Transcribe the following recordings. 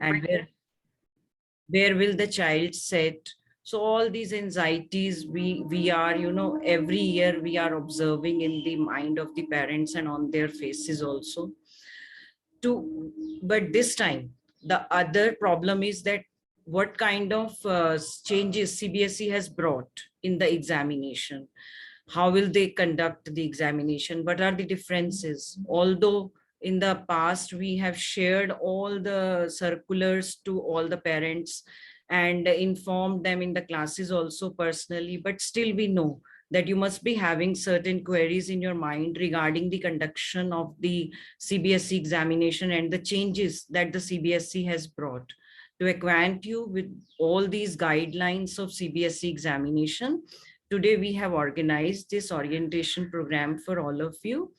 and where will the child sit. So all these anxieties we are, every year we are observing in the mind of the parents and on their faces also. But this time the other problem is that what kind of changes CBSE has brought in the examination. How will they conduct the examination? What are the differences? Although in the past we have shared all the circulars to all the parents and informed them in the classes also personally, but still we know that you must be having certain queries in your mind regarding the conduction of the CBSE examination and the changes that the CBSE has brought. To acquaint you with all these guidelines of CBSE examination, today we have organized this orientation program for all of you.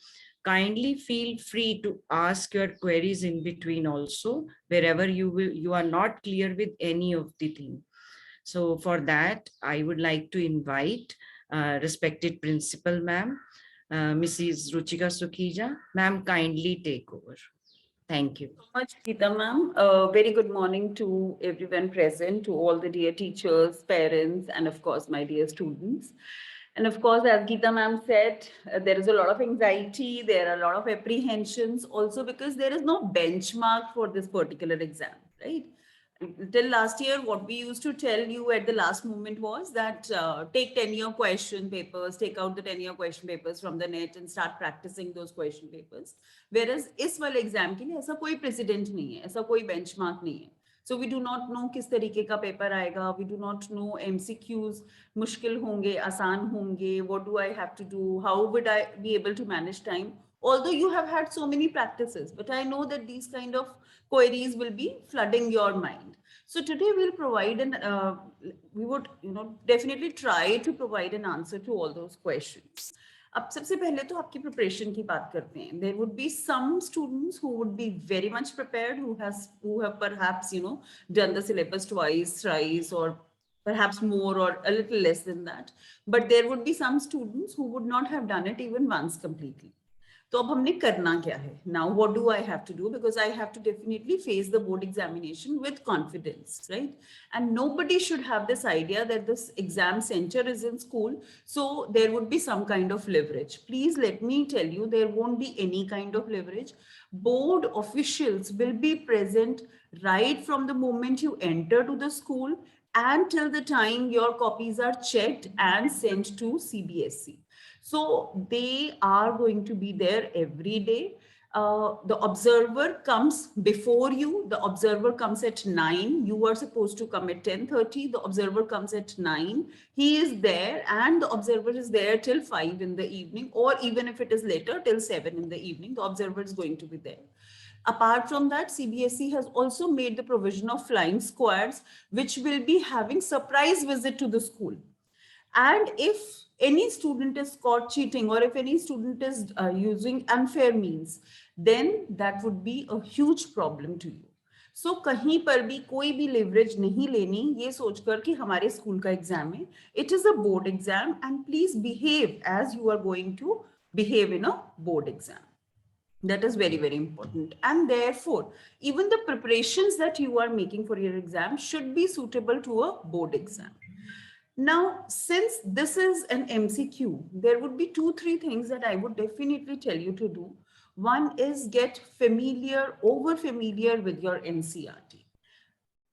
Kindly feel free to ask your queries in between also, wherever you are not clear with any of the thing. So for that, I would like to invite respected principal ma'am, Mrs. Ruchika Sukhija. Ma'am, kindly take over. Thank you. So much, Geeta ma'am. Very good morning to everyone present, to all the dear teachers, parents, and of course, my dear students. And of course, as Geeta ma'am said, there is a lot of anxiety, there are a lot of apprehensions also because there is no benchmark for this particular exam, right? Till last year, what we used to tell you at the last moment was that take 10-year question papers, take out the 10-year question papers from the net and start practicing those question papers. Whereas इस वाले exam के लिए ऐसा कोई president नहीं है, ऐसा कोई बेंचमार्क नहीं है. So we do not know किस तरीके का पेपर आएगा. We do not know MCQs मुश्किल होंगे, आसान होंगे. What do I have to do? How would I be able to manage time? Although you have had so many practices, but I know that these kind of queries will be flooding your mind. So today we'll provide we would definitely try to provide an answer to all those questions. अब सबसे पहले तो आपकी preparation की बात करते हैं. There would be some students who would be very much prepared, who have perhaps done the syllabus twice, thrice, or perhaps more or a little less than that. But there would be some students who would not have done it even once completely. तो अब हमने करना क्या है? Now what do I have to do? Because I have to definitely face the board examination with confidence, right? And nobody should have this idea that this exam center is in school, so there would be some kind of leverage. Please let me tell you, there won't be any kind of leverage. Board officials will be present right from the moment you enter to the school and till the time your copies are checked and sent to CBSE. So they are going to be there every day. The observer comes before you. The observer comes at 9. You are supposed to come at 10:30. The observer comes at 9. He is there and the observer is there till 5 in the evening, or even if it is later, till 7 in the evening, the observer is going to be there. Apart from that, CBSE has also made the provision of flying squads, which will be having surprise visit to the school. And if any student is caught cheating, or if any student is using unfair means, then that would be a huge problem to you. So कहीं पर भी कोई भी leverage नहीं लेनी ये सोचकर कि हमारे स्कूल का एग्जाम है. It is a board exam and please behave as you are going to behave in a board exam. That is very, very important. And therefore, even the preparations that you are making for your exam should be suitable to a board exam. Now, since this is an MCQ, there would be 2-3 things that I would definitely tell you to do. One is get familiar, over familiar with your NCERT.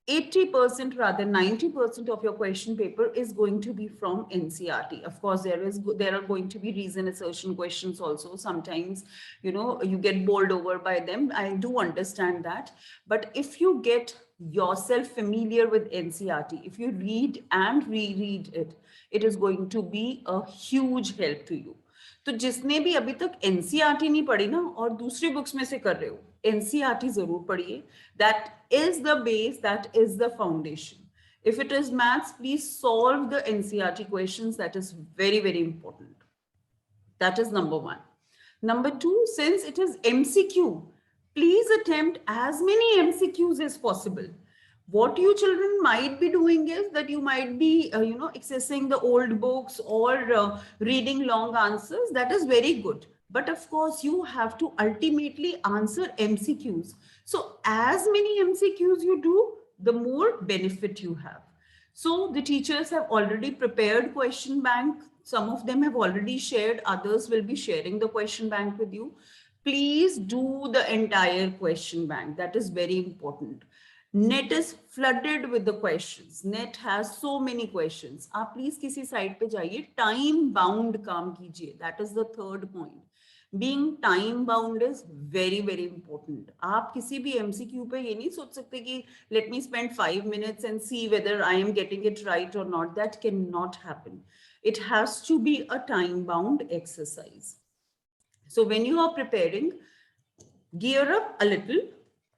80%, rather 90% of your question paper is going to be from NCERT. Of course, there are going to be reason assertion questions also. Sometimes, you get bowled over by them. I do understand that. But if you get yourself familiar with NCERT, if you read and reread it, it is going to be a huge help to you. तो जिसने भी अभी तक NCERT नहीं पढ़ी ना और दूसरी बुक्स में से कर रहे हो, एनसीईआरटी जरूर पढ़िए. That is the base, that is the foundation. If it is maths, please solve the NCERT questions. That is very, very important. That is number one. Number two, since it is MCQ, please attempt as many MCQs as possible. What you children might be doing is that you might be, accessing the old books or reading long answers. That is very good. But of course, you have to ultimately answer MCQs. So as many MCQs you do, the more benefit you have. So the teachers have already prepared question bank. Some of them have already shared, others will be sharing the question bank with you. Please do the entire question bank. That is very important. Net is flooded with the questions. Net has so many questions. आप please किसी site पे जाइए, time bound काम कीजिए. That is the third point. Being time bound is very very important. आप किसी भी MCQ पे ये नहीं सोच सकते कि let me spend 5 minutes and see whether I am getting it right or not. That cannot happen. It has to be a time bound exercise. So when you are preparing, gear up a little,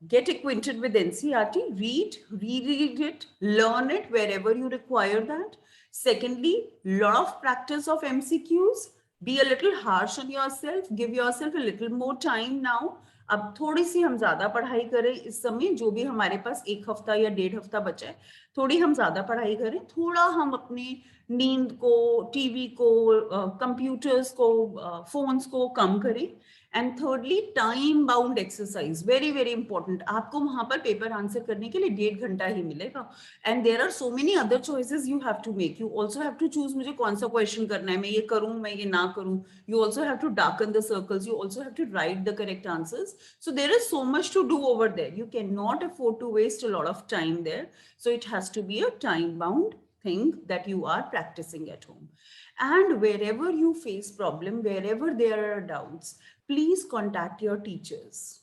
get acquainted with NCERT, reread it, learn it wherever you require that. Secondly, lot of practice of MCQs. Be a little harsh on yourself, give yourself a little more time now. अब थोड़ी सी हम ज्यादा पढ़ाई करें इस समय, जो भी हमारे पास 1 हफ्ता या 1.5 हफ्ता बचा है, थोड़ी हम ज्यादा पढ़ाई करें, थोड़ा हम अपनी नींद को, टीवी को, कंप्यूटर्स को, फोन्स को कम करें. And thirdly, time bound exercise, very very important. आपको वहां पर पेपर आंसर करने के लिए 1.5 घंटा ही मिलेगा. And there are so many other choices you have to make. You also have to choose मुझे कौन सा क्वेश्चन करना है, मैं ये करूं, मैं ये ना करूं. You also have to darken the circles. You also have to write the correct answers. So there is so much to do over there. You cannot afford to waste a lot of time there. So it has to be a time-bound thing that you are practicing at home. And wherever you face problem, wherever there are doubts, please contact your teachers.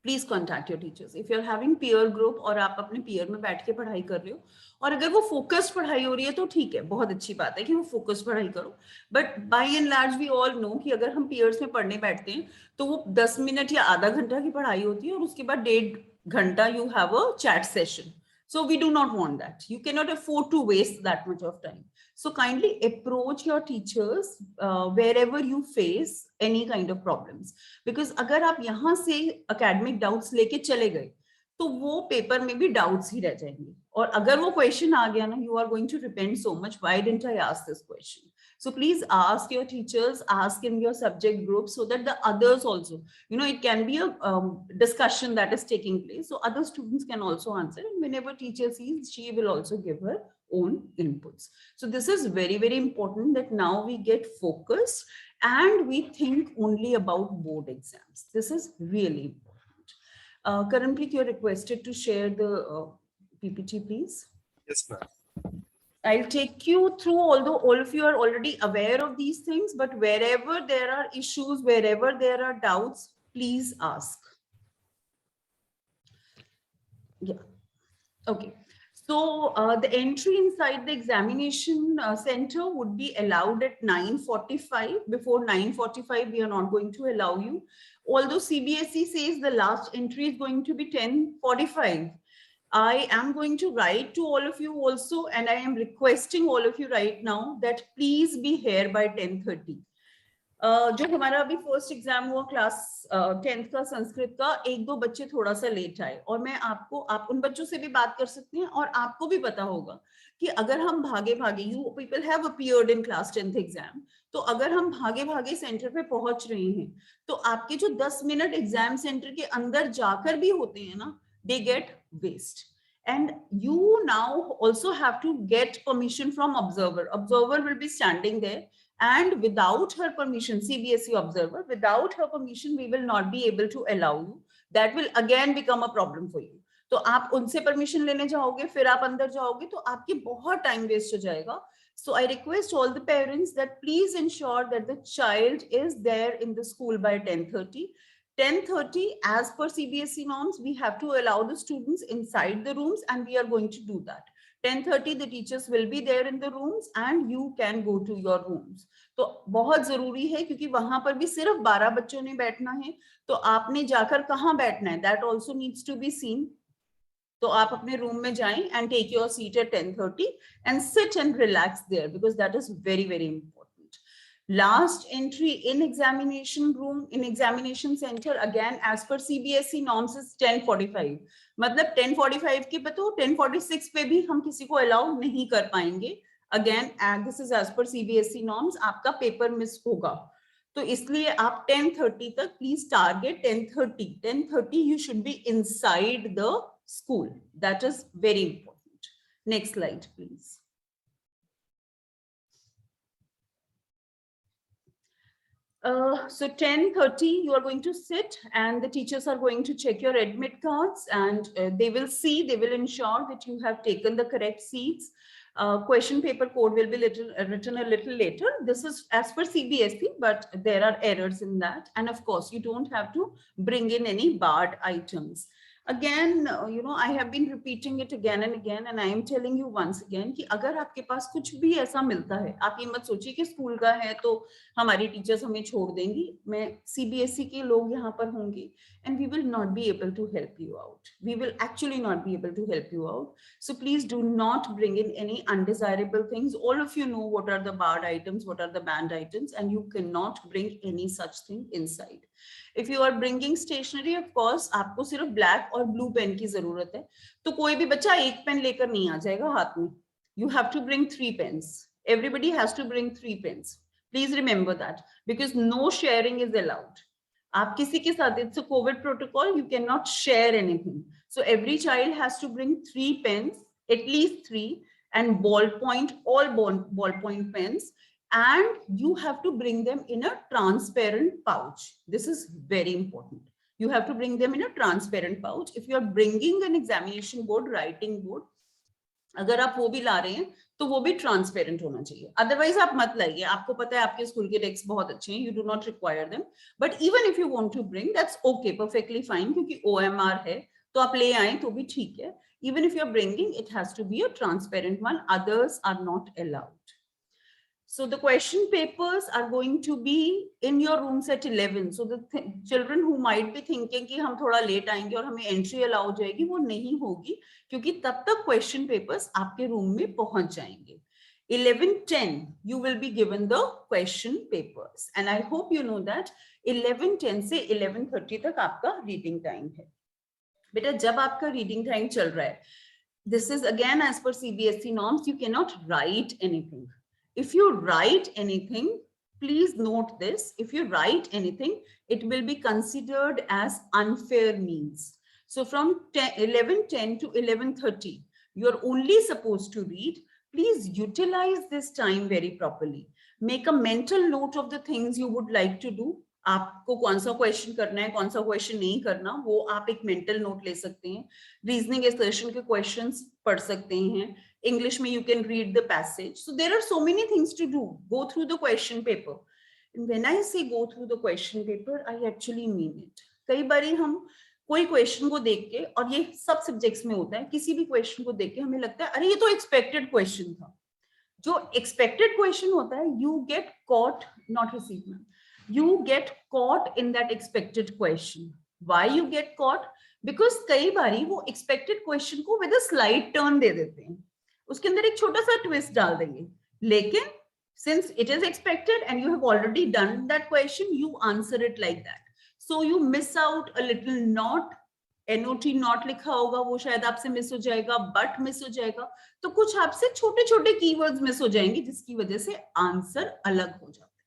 Please contact your teachers. If you're having peer group और आप अपने peer में बैठ के पढ़ाई कर रहे हो, और अगर वो फोकस्ड पढ़ाई हो रही है तो ठीक है, बहुत अच्छी बात है कि वो फोकस्ड पढ़ाई करो. But by and large we all know कि अगर हम पीयर्स में पढ़ने बैठते हैं तो वो 10 मिनट या आधा घंटा की पढ़ाई होती है और उसके बाद 1.5 घंटा you have a chat session. So we do not want that. You cannot afford to waste that much of time. So kindly approach your teachers wherever you face any kind of problems. Because अगर आप यहाँ से academic doubts लेके चले गए तो वो paper में भी doubts ही रह जाएंगे. और अगर वो question आ गया ना, you are going to repent so much. Why didn't I ask this question? So please ask your teachers, ask in your subject group so that the others also, you know, it can be a discussion that is taking place. So other students can also answer. And whenever teacher sees, she will also give her own inputs. So this is very, very important that now we get focused and we think only about board exams. This is really important. Karanpreet, you're requested to share the PPT, please. Yes, ma'am. I'll take you through, although all of you are already aware of these things, but wherever there are issues, wherever there are doubts, please ask. Yeah. Okay. So the entry inside the examination center would be allowed at 9:45. Before 9:45, we are not going to allow you. Although CBSE says the last entry is going to be 10:45. I am going to write to all of you also, and I am requesting all of you right now that please be here by 10:30. जो हमारा अभी first exam हुआ class 10th का संस्कृत का, 1-2 बच्चे थोड़ा सा late आए, और मैं आपको, आप उन बच्चों से भी बात कर सकते हैं, और आपको भी पता होगा कि अगर हम भागे भागे, you people have appeared in class 10th exam, तो अगर हम भागे भागे सेंटर पे पहुंच रहे हैं तो आपके जो 10 मिनट एग्जाम सेंटर के अंदर जाकर भी होते हैं ना, they get waste. And you now also have to get permission from observer. Observer will be standing there, and without her permission, CBSE observer, without her permission, we will not be able to allow you. That will again become a problem for you. तो आप उनसे permission लेने जाओगे, फिर आप अंदर जाओगे, तो आपके बहुत टाइम वेस्ट हो जाएगा. So I request all the parents that please ensure that the child is there in the school by 10:30. 10:30, as per CBSE norms, we have to allow the students inside the rooms, and we are going to do that. 10:30, the teachers will be there in the rooms and you can go to your rooms. तो बहुत जरूरी है, क्योंकि वहां पर भी सिर्फ 12 बच्चों ने बैठना है, तो आपने जाकर कहाँ बैठना है, that also needs to be seen. तो आप अपने रूम में जाएं and take your seat at 10:30 and sit and relax there, because that is very, very important. Last entry in examination room, in examination center, again as per CBSE norms is 10:45. मतलब 10:45 के पे तो 10:46 पे भी हम किसी को allow नहीं कर पाएंगे. Again, and this is as per CBSE norms, आपका पेपर मिस होगा. तो इसलिए आप 10:30 तक please target 10:30 you should be inside the school. That is very important. Next slide, please. So 10:30 you are going to sit and the teachers are going to check your admit cards, and they will ensure that you have taken the correct seats. Question paper code will be written a little later. This is as per CBSE, but there are errors in that. And of course, you don't have to bring in any barred items. Again, I have been repeating it again and again, and I am telling you once again कि अगर आपके पास कुछ भी ऐसा मिलता है, आप ये मत सोचिए कि स्कूल का है तो हमारी टीचर्स हमें छोड़ देंगी. मैं CBSE के लोग यहाँ पर होंगे, and we will not be able to help you out. We will actually not be able to help you out. So please do not bring in any undesirable things. All of you know what are the barred items, what are the banned items, and you cannot bring any such thing inside. If you are bringing stationery, of course, आपको सिर्फ black और blue pen की जरूरत है. तो कोई भी बच्चा एक पेन लेकर नहीं आ जाएगा हाथ में. You have to bring 3 pens. Everybody has to bring 3 pens. Please remember that, because no sharing is allowed. आप किसी के साथ, it's a COVID protocol, you cannot share anything. So every child has to bring 3 pens, at least 3, and all ballpoint pens, and you have to bring them in a transparent pouch. This is very important. You have to bring them in a transparent pouch. If you are bringing an examination board, writing board, अगर आप वो भी ला रहे हैं तो वो भी transparent होना चाहिए. अदरवाइज आप मत लाइए. आपको पता है आपके स्कूल के डेस्क बहुत अच्छे हैं, you do not require them, but even if you want to bring, that's okay, perfectly fine, क्योंकि OMR है तो आप ले आए तो भी ठीक है. Even if you are bringing, it has to be a transparent one, others are not allowed. So the question papers are going to be in your rooms at 11. So the children who might be thinking कि हम थोड़ा late आएंगे और हमें entry allow हो जाएगी, वो नहीं होगी, क्योंकि तब तक question papers आपके रूम में पहुंच जाएंगे. 11:10 you will be given the question papers, and I hope you know that 11:10 से 11:30 तक आपका reading time है. बेटा जब आपका reading time चल रहा है, this is again as per CBSE norms, you cannot write anything. If you write anything, please note this, if you write anything, it will be considered as unfair means. So from 11:10 to 11:30, you are only supposed to read. Please utilize this time very properly. Make a mental note of the things you would like to do. आपको कौन सा question करना है, कौन सा question नहीं करना, वो आप एक मेंटल नोट ले सकते हैं. रीजनिंग एसर्शन के क्वेश्चंस पढ़ सकते हैं. English में you can read the passage. So there are so many things to do. Go through the question paper. And when I say go through the question paper, I actually mean it. कई बारी हम कोई question को देख के, और ये सब सब्जेक्ट्स में होता है, किसी भी क्वेश्चन को देख के हमें लगता है अरे ये तो एक्सपेक्टेड क्वेश्चन था. जो एक्सपेक्टेड क्वेश्चन होता है, you get caught, not received, you get caught in that expected question. Why you get caught? Because कई बारी वो expected question को with a slight turn दे देते हैं, उसके अंदर एक छोटा सा ट्विस्ट डाल देंगे, लेकिन since it is expected and you have already done that question, you answer it like that. So you miss out a little not, NOT not लिखा होगा, वो शायद आपसे मिस हो जाएगा, but मिस हो जाएगा, तो कुछ आपसे छोटे छोटे कीवर्ड्स मिस हो जाएंगे, जिसकी वजह से आंसर अलग हो जाता है.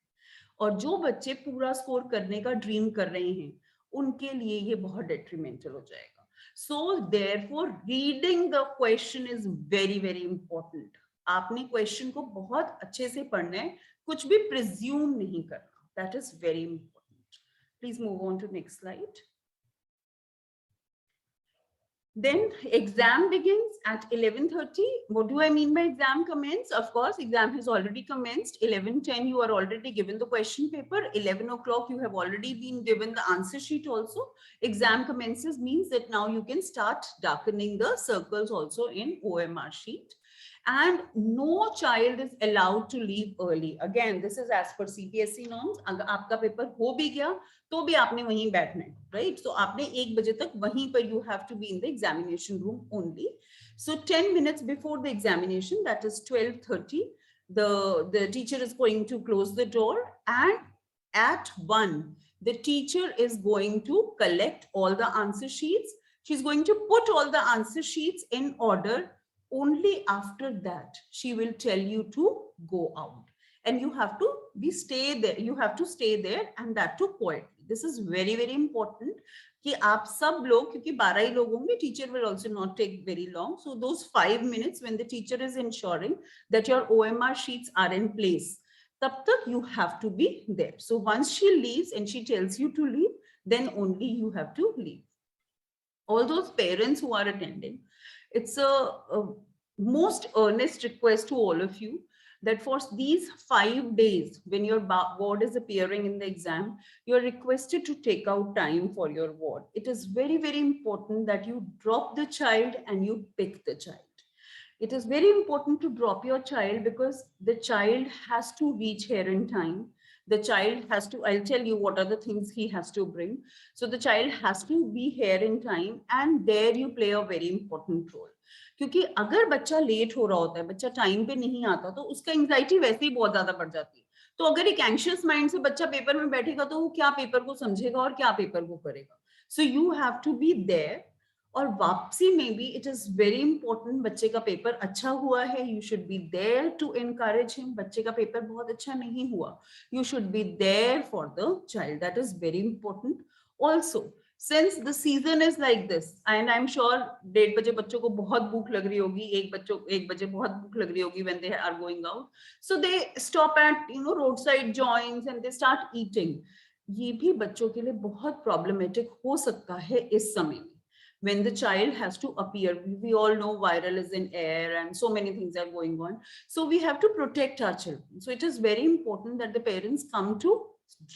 और जो बच्चे पूरा स्कोर करने का ड्रीम कर रहे हैं, उनके लिए ये बहुत डेट्रीमेंटल हो जाएगा. So therefore reading the question is very very important. आपने क्वेश्चन को बहुत अच्छे से पढ़ना है, कुछ भी प्रिज्यूम नहीं करना. That is very important. Please move on to next slide. Then exam begins at 11:30. What do I mean by exam commence? Of course, exam has already commenced. 11:10, you are already given the question paper. 11 o'clock, you have already been given the answer sheet also. Exam commences means that now you can start darkening the circles also in OMR sheet. And no child is allowed to leave early. Again, this is as per CBSE norms. अगर आपका paper हो भी गया तो भी आपने वहीं बैठना है, right? So आपने 1 बजे तक वहीं पर, you have to be in the examination room only. So 10 minutes before the examination, that is 12:30, the teacher is going to close the door, and at 1, the teacher is going to collect all the answer sheets. She's going to put all the answer sheets in order. Only after that she will tell you to go out. and you have to stay there. You have to stay there, and that too quietly. This is very, very important. कि आप सब लोग, क्योंकि 12 ही लोग होंगे, teacher will also not take very long. So those 5 minutes when the teacher is ensuring that your OMR sheets are in place, tab tak you have to be there. So once she leaves and she tells you to leave, then only you have to leave. All those parents who are attending, it's a most earnest request to all of you that for these 5 days, when your ward is appearing in the exam, you're requested to take out time for your ward. It is very, very important that you drop the child and you pick the child. It is very important to drop your child because the child has to reach here in time. The child has to, I'll tell you what are the things he has to bring. So the child has to be here in time, and there you play a very important role. क्योंकि अगर बच्चा late हो रहा होता है, बच्चा time पे नहीं आता, तो उसका एंजाइटी वैसे ही बहुत ज्यादा बढ़ जाती है. तो अगर एक एंशियस माइंड से बच्चा पेपर में बैठेगा तो वो क्या पेपर को समझेगा और क्या पेपर को करेगा. So you have to be there. और वापसी में भी इट इज वेरी इंपॉर्टेंट. बच्चे का पेपर अच्छा हुआ है, you should be there to encourage him. बच्चे का पेपर बहुत अच्छा नहीं हुआ, you should be there for the child. That is very important. Also, since the season is like this, and I'm sure 1:30 बजे बच्चों को बहुत भूख लग रही होगी, 1 बजे बहुत भूख लग रही होगी when they are going out, so they stop at roadside joints and they start eating. ये भी बच्चों के लिए बहुत problematic हो सकता है इस समय में. When the child has to appear, we all know viral is in air and so many things are going on. So we have to protect our children. So it is very important that the parents come to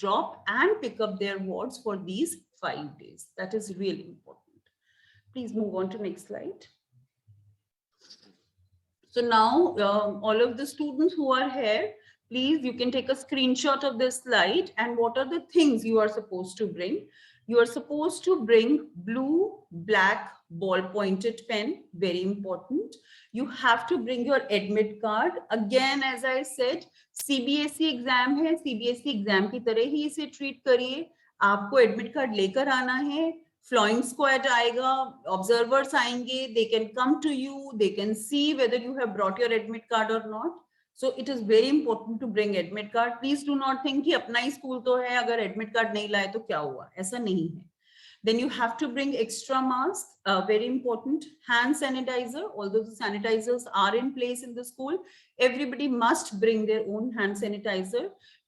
drop and pick up their wards for these 5 days. That is really important. Please move on to next slide. So now all of the students who are here, please, you can take a screenshot of this slide. And what are the things you are supposed to bring? You are supposed to bring blue, black, ball-pointed pen, very important. You have to bring your admit card. Again, as I said, CBSE exam है, CBSE exam की तरह ही इसे treat करिए. आपको admit card लेकर आना है. Flying squad आएगा, observers आएंगे, they can come to you, they can see whether you have brought your admit card or not. So it is very important to bring admit card. Please do not think कि अपना ही school तो है, अगर admit card नहीं लाए तो क्या हुआ, ऐसा नहीं है. Then you have to bring extra mask, very important, hand sanitizer. Although the sanitizers are in place in the school, everybody must bring their own hand sanitizer.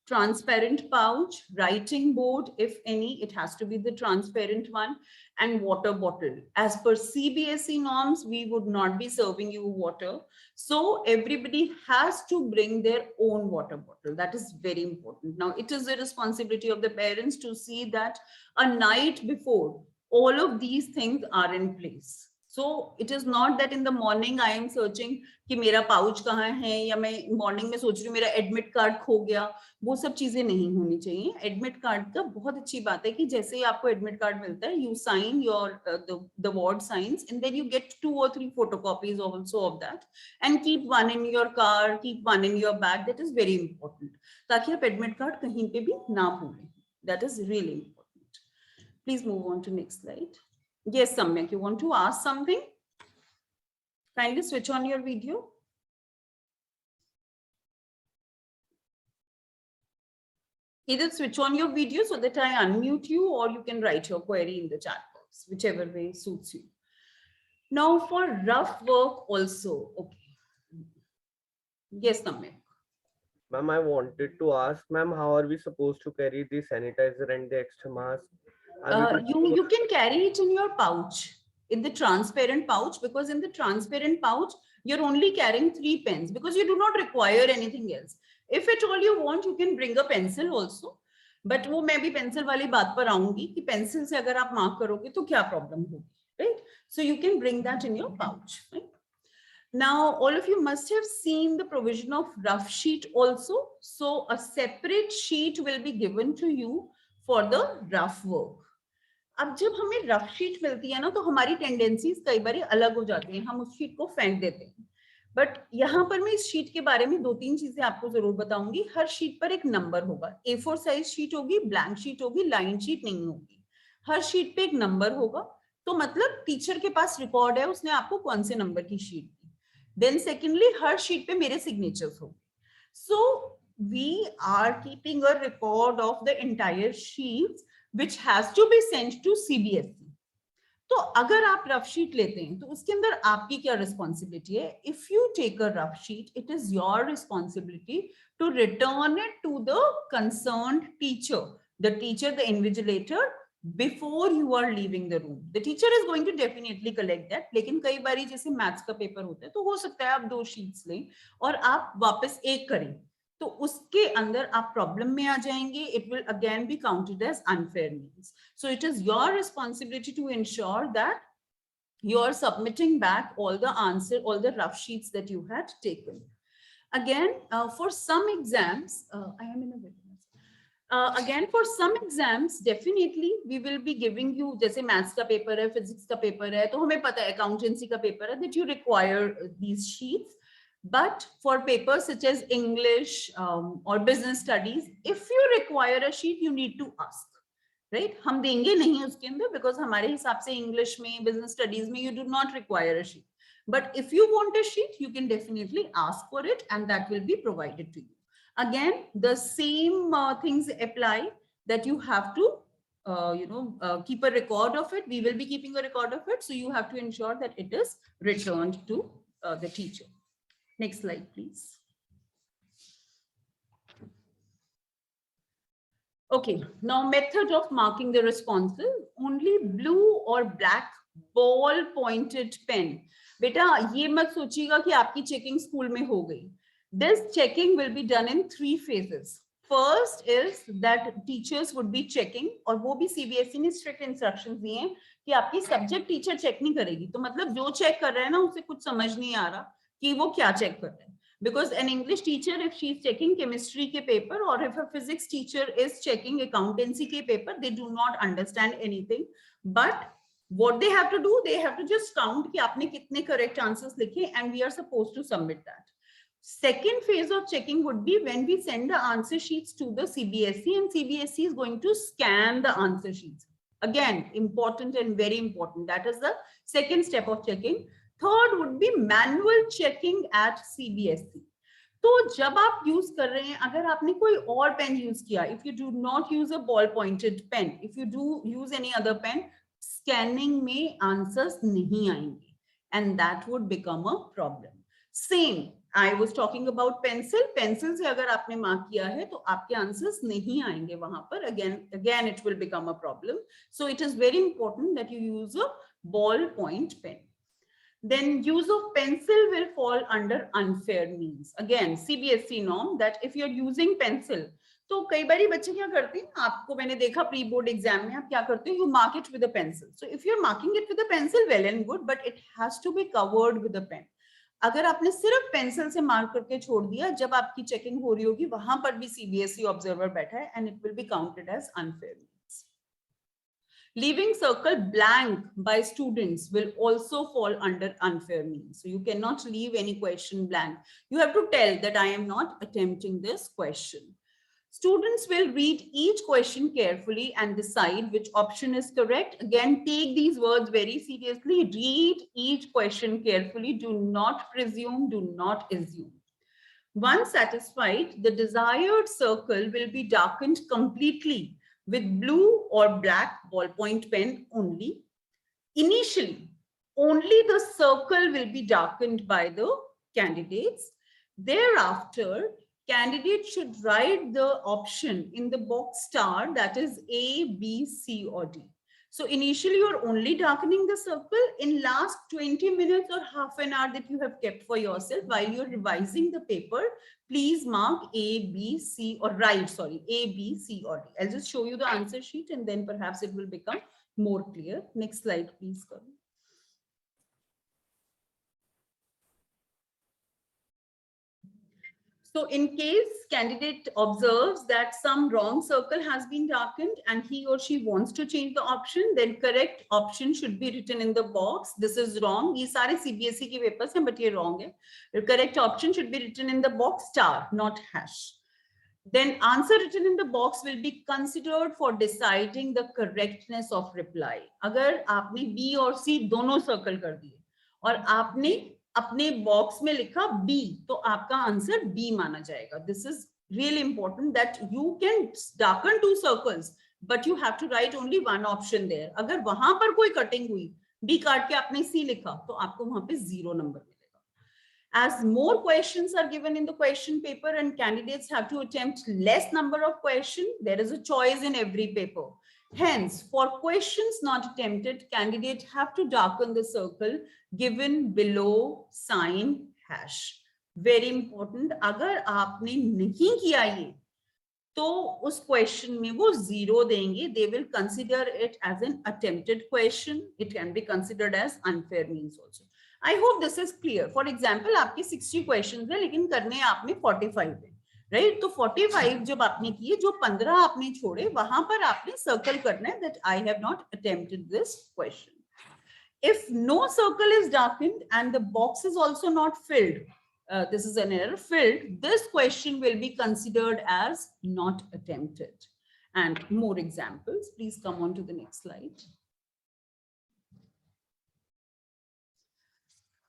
Transparent pouch, writing board, if any, it has to be the transparent one, and water bottle. As per CBSE norms, we would not be serving you water. So everybody has to bring their own water bottle. That is very important. Now, it is the responsibility of the parents to see that a night before, all of these things are in place. So it is not that in the morning I am searching कि मेरा pouch कहाँ है, या मैं morning में सोच रही हूँ मेरा admit card खो गया. वो सब चीजें नहीं होनी चाहिए. Admit card का बहुत अच्छी बात है कि जैसे ही आपको admit card मिलता है, you sign your the ward signs, and then you get 2 or 3 photocopies also of that, and keep one in your car, keep one in your bag. That is very important. ताकि आप admit card कहीं पे भी ना भूलें. That is really important. Please move on to next slide. Yes, Samyak, you want to ask something? Kindly switch on your video. Either switch on your video so that I unmute you, or you can write your query in the chat box, whichever way suits you. Now for rough work also, okay. Yes, Samyak. Ma'am, I wanted to ask, ma'am, how are we supposed to carry the sanitizer and the extra mask? You can carry it in your pouch, in the transparent pouch, because in the transparent pouch, you're only carrying 3 pens because you do not require anything else. If at all you want, you can bring a pencil also. But वो मैं भी pencil वाली बात पर आऊंगी कि pencil से अगर आप mark करोगे तो क्या problem होगी, right? So you can bring that in your pouch, right? Now, all of you must have seen the provision of rough sheet also. So a separate sheet will be given to you for the rough work. अब जब हमें rough sheet मिलती है ना, तो हमारी tendencies कई बार अलग हो जाती हैं, हम उस शीट को फेंक देते हैं. बट यहाँ पर मैं इस शीट के बारे में 2-3 चीजें आपको जरूर बताऊंगी. हर शीट पर एक नंबर होगा. A4 साइज शीट होगी, ब्लैंक शीट होगी, लाइन शीट नहीं होगी. हर शीट पे एक नंबर होगा. तो मतलब टीचर के पास रिकॉर्ड है उसने आपको कौन से नंबर की शीट दी. देन सेकेंडली, हर शीट पे मेरे सिग्नेचर्स होंगे. सो we are keeping a record of the entire sheets which has to be sent to CBSE. तो अगर आप रफ शीट लेते हैं तो उसके अंदर आपकी क्या रिस्पॉन्सिबिलिटी है? If you take a rough sheet, it is your responsibility to return it to the concerned teacher, the teacher, the invigilator, before you are leaving the room. The teacher is going to definitely collect that. लेकिन कई बारी जैसे maths का paper होता है तो हो सकता है आप 2 शीट्स लें और आप वापस एक करें, तो उसके अंदर आप प्रॉब्लम में आ जाएंगे. It will again be counted as unfair means. So it is your responsibility to ensure that you are submitting back all the answer, all the rough sheets that you had taken. Again, for some exams, I am in a webinar. Again, for some exams, definitely we will be giving you, जैसे maths का paper है, physics का paper है, तो हमें पता है accountancy का paper है, that you require these sheets. But for papers such as English or business studies, if you require a sheet, you need to ask. Right? हम देंगे नहीं उसके अंदर, because हमारे हिसाब से English में, business studies में, you do not require a sheet. But if you want a sheet, you can definitely ask for it and that will be provided to you. Again, the same things apply, that you have to keep a record of it. We will be keeping a record of it. So you have to ensure that it is returned to the teacher. Next slide, please. Okay, now method of marking the responses. Only blue or black ball pointed pen. बेटा ये मत सोचिएगा कि आपकी checking school में हो गई. This checking will be done in 3 phases. First is that teachers would be checking, और वो भी CBSE ने strict instructions दिए हैं कि आपकी सब्जेक्ट टीचर चेक नहीं करेगी. तो मतलब जो चेक कर रहा है ना, उसे कुछ समझ नहीं आ रहा कि वो क्या चेक कर रहा है. Because an English teacher, if she is checking chemistry के paper, or if a physics teacher is checking accountancy के paper, they do not understand anything. But what they have to do, they have to just count कि आपने कितने correct answers लिखे, and we are supposed to submit that. Second phase of checking would be when we send the answer sheets to the CBSE, and CBSE is going to scan the answer sheets. Again, important and very important. That is the second step of checking. Third would be manual checking at CBSE. तो जब आप use कर रहे हैं, अगर आपने कोई और पेन यूज किया, if you do not use a ball pointed pen, if you do use any other pen, scanning में आंसर्स नहीं आएंगे, and that would become a problem. Same, I was talking about pencil. Pencil से अगर आपने mark किया है तो आपके आंसर्स नहीं आएंगे वहां पर. Again it will become a problem. So it is very important that you use a ball point pen. Then use of pencil will fall under unfair means. Again, CBSE norm that if you're using pencil, तो कई बारी बच्चे क्या करते हैं, आपको मैंने देखा प्री बोर्ड एग्जाम में आप क्या करते हो, you mark it with a pencil. So if you are marking it with a pencil, well and good, but it has to be covered with a pen. अगर आपने सिर्फ पेंसिल से mark करके छोड़ दिया, जब आपकी चेकिंग हो रही होगी वहां पर भी सीबीएसई ऑब्जर्वर बैठा है, and it will be counted as unfair. Leaving circle blank by students will also fall under unfair means. So you cannot leave any question blank. You have to tell that I am not attempting this question. Students will read each question carefully and decide which option is correct. Again, take these words very seriously. Read each question carefully. Do not presume, do not assume. Once satisfied, the desired circle will be darkened completely with blue or black ballpoint pen only. Initially, only the circle will be darkened by the candidates. Thereafter, candidates should write the option in the box star, that is A, B, C, or D. So initially you're only darkening the circle. In last 20 minutes or half an hour that you have kept for yourself while you're revising the paper, please mark A, B, C, or write, sorry, A, B, C, or D. I'll just show you the answer sheet and then perhaps it will become more clear. Next slide, please, Karan. So in case candidate observes that some wrong circle has been darkened and he or she wants to change the option, then correct option should be written in the box. This is wrong. Ye sare CBSE ke papers hain, but ye wrong hai. The correct option should be written in the box star, not hash. Then answer written in the box will be considered for deciding the correctness of reply. अगर आपने B और C दोनों circle कर दिए और आपने अपने box में लिखा बी, तो आपका आंसर बी माना जाएगा. This is really important that you can darken 2 circles, but you have to write only one option there. अगर वहां पर कोई कटिंग हुई, B काट के आपने C लिखा, तो आपको वहां पे 0 नंबर मिलेगा. As more questions are given in the question paper and candidates have to attempt less number of questions, there is a choice in every paper. Hence, for questions not attempted, candidates have to darken the circle given below sign hash. Very important. अगर आपने नहीं किया ये, तो उस question में वो 0 देंगे. They will consider it as an attempted question. It can be considered as unfair means also. I hope this is clear. For example, आपके 60 questions है, लेकिन करने आपने 45 है, right? तो 45 जब आपने किए, जो 15 आपने छोड़े, वहां पर आपने circle करना है that I have not attempted this question. If no circle is darkened and the box is also not filled, this is an error, filled, this question will be considered as not attempted. And more examples, please come on to the next slide.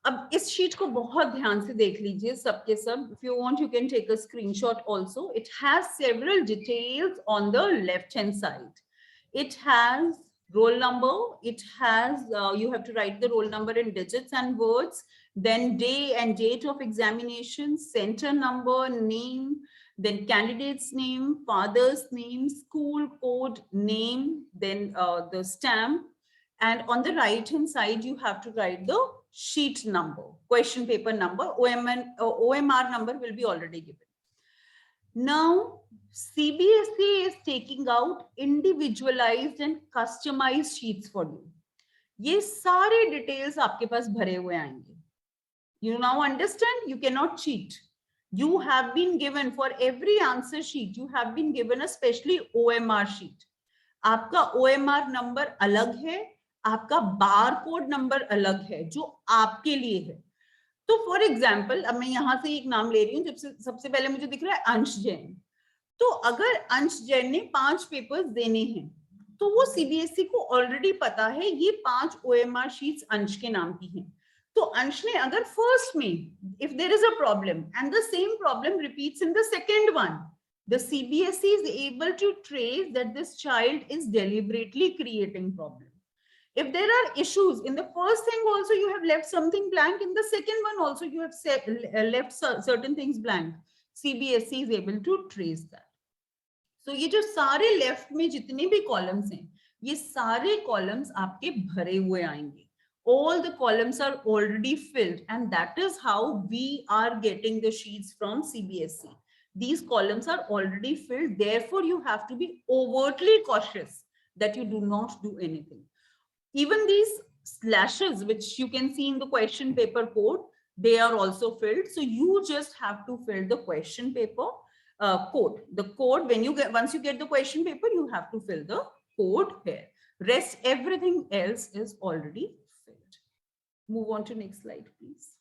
अब इस sheet को बहुत ध्यान से देख लीजिए सबके सब. If you want, you can take a screenshot also. It has several details on the left hand side. It has roll number. It has, you have to write the roll number in digits and words, then day and date of examination, center number, name, then candidate's name, father's name, school code, name, then the stamp. And on the right hand side, you have to write the sheet number, question paper number, OMR number will be already given. Now, CBSE is taking out individualized and customized sheets for you. ये सारे details आपके पास भरे हुए आएंगे. You now understand, you cannot cheat. You have been given, for every answer sheet, you have been given a specially OMR sheet. आपका OMR number अलग है, आपका barcode number अलग है, जो आपके लिए है. तो फॉर एग्जाम्पल, अब मैं यहां से एक नाम ले रही हूँ. सबसे पहले मुझे दिख रहा है अंश जैन. तो अगर अंश जैन ने 5 पेपर्स देने हैं, तो वो सीबीएसई को ऑलरेडी पता है ये 5 OMR शीट्स अंश के नाम की हैं. तो अंश ने अगर फर्स्ट में, if there is a problem and the same problem repeats in the second one, the CBSE is able to trace that this child is deliberately creating problem. If there are issues in the first thing also, you have left something blank. In the second one also, you have left certain things blank. CBSE is able to trace that. So ये जो सारे left में जितने भी columns हैं, ये सारे columns आपके भरे हुए आएंगे. All the columns are already filled, and that is how we are getting the sheets from CBSE. These columns are already filled. Therefore, you have to be overtly cautious that you do not do anything. Even these slashes, which you can see in the question paper code, they are also filled. So you just have to fill the question paper code. The code, when you get, once you get the question paper, you have to fill the code here. Rest, everything else is already filled. Move on to next slide, please.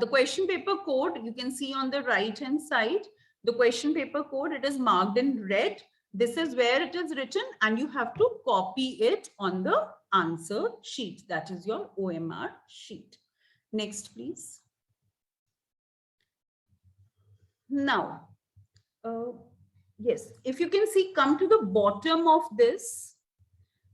The question paper code, you can see on the right hand side, the question paper code, it is marked in red. This is where it is written, and you have to copy it on the answer sheet. That is your OMR sheet. Next, please. Now, yes, if you can see, come to the bottom of this.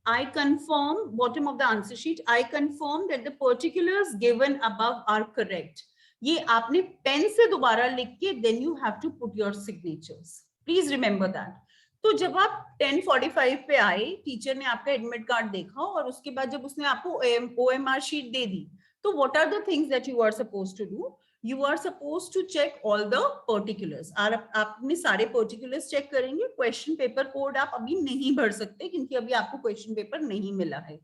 I confirm, bottom of the answer sheet, I confirm that the particulars given above are correct. ये आपने pen से दोबारा लिख के, then you have to put your signatures. Please remember that. तो जब आप 10:45 पे आए, टीचर ने आपका एडमिट कार्ड देखा और उसके बाद जब उसने आपको OMR शीट दे दी, तो what are the things that you are supposed to do? You are supposed to check all the particulars. आपने सारे particulars check करेंगे. Question paper code आप अभी नहीं भर सकते क्योंकि अभी आपको question paper नहीं मिला है.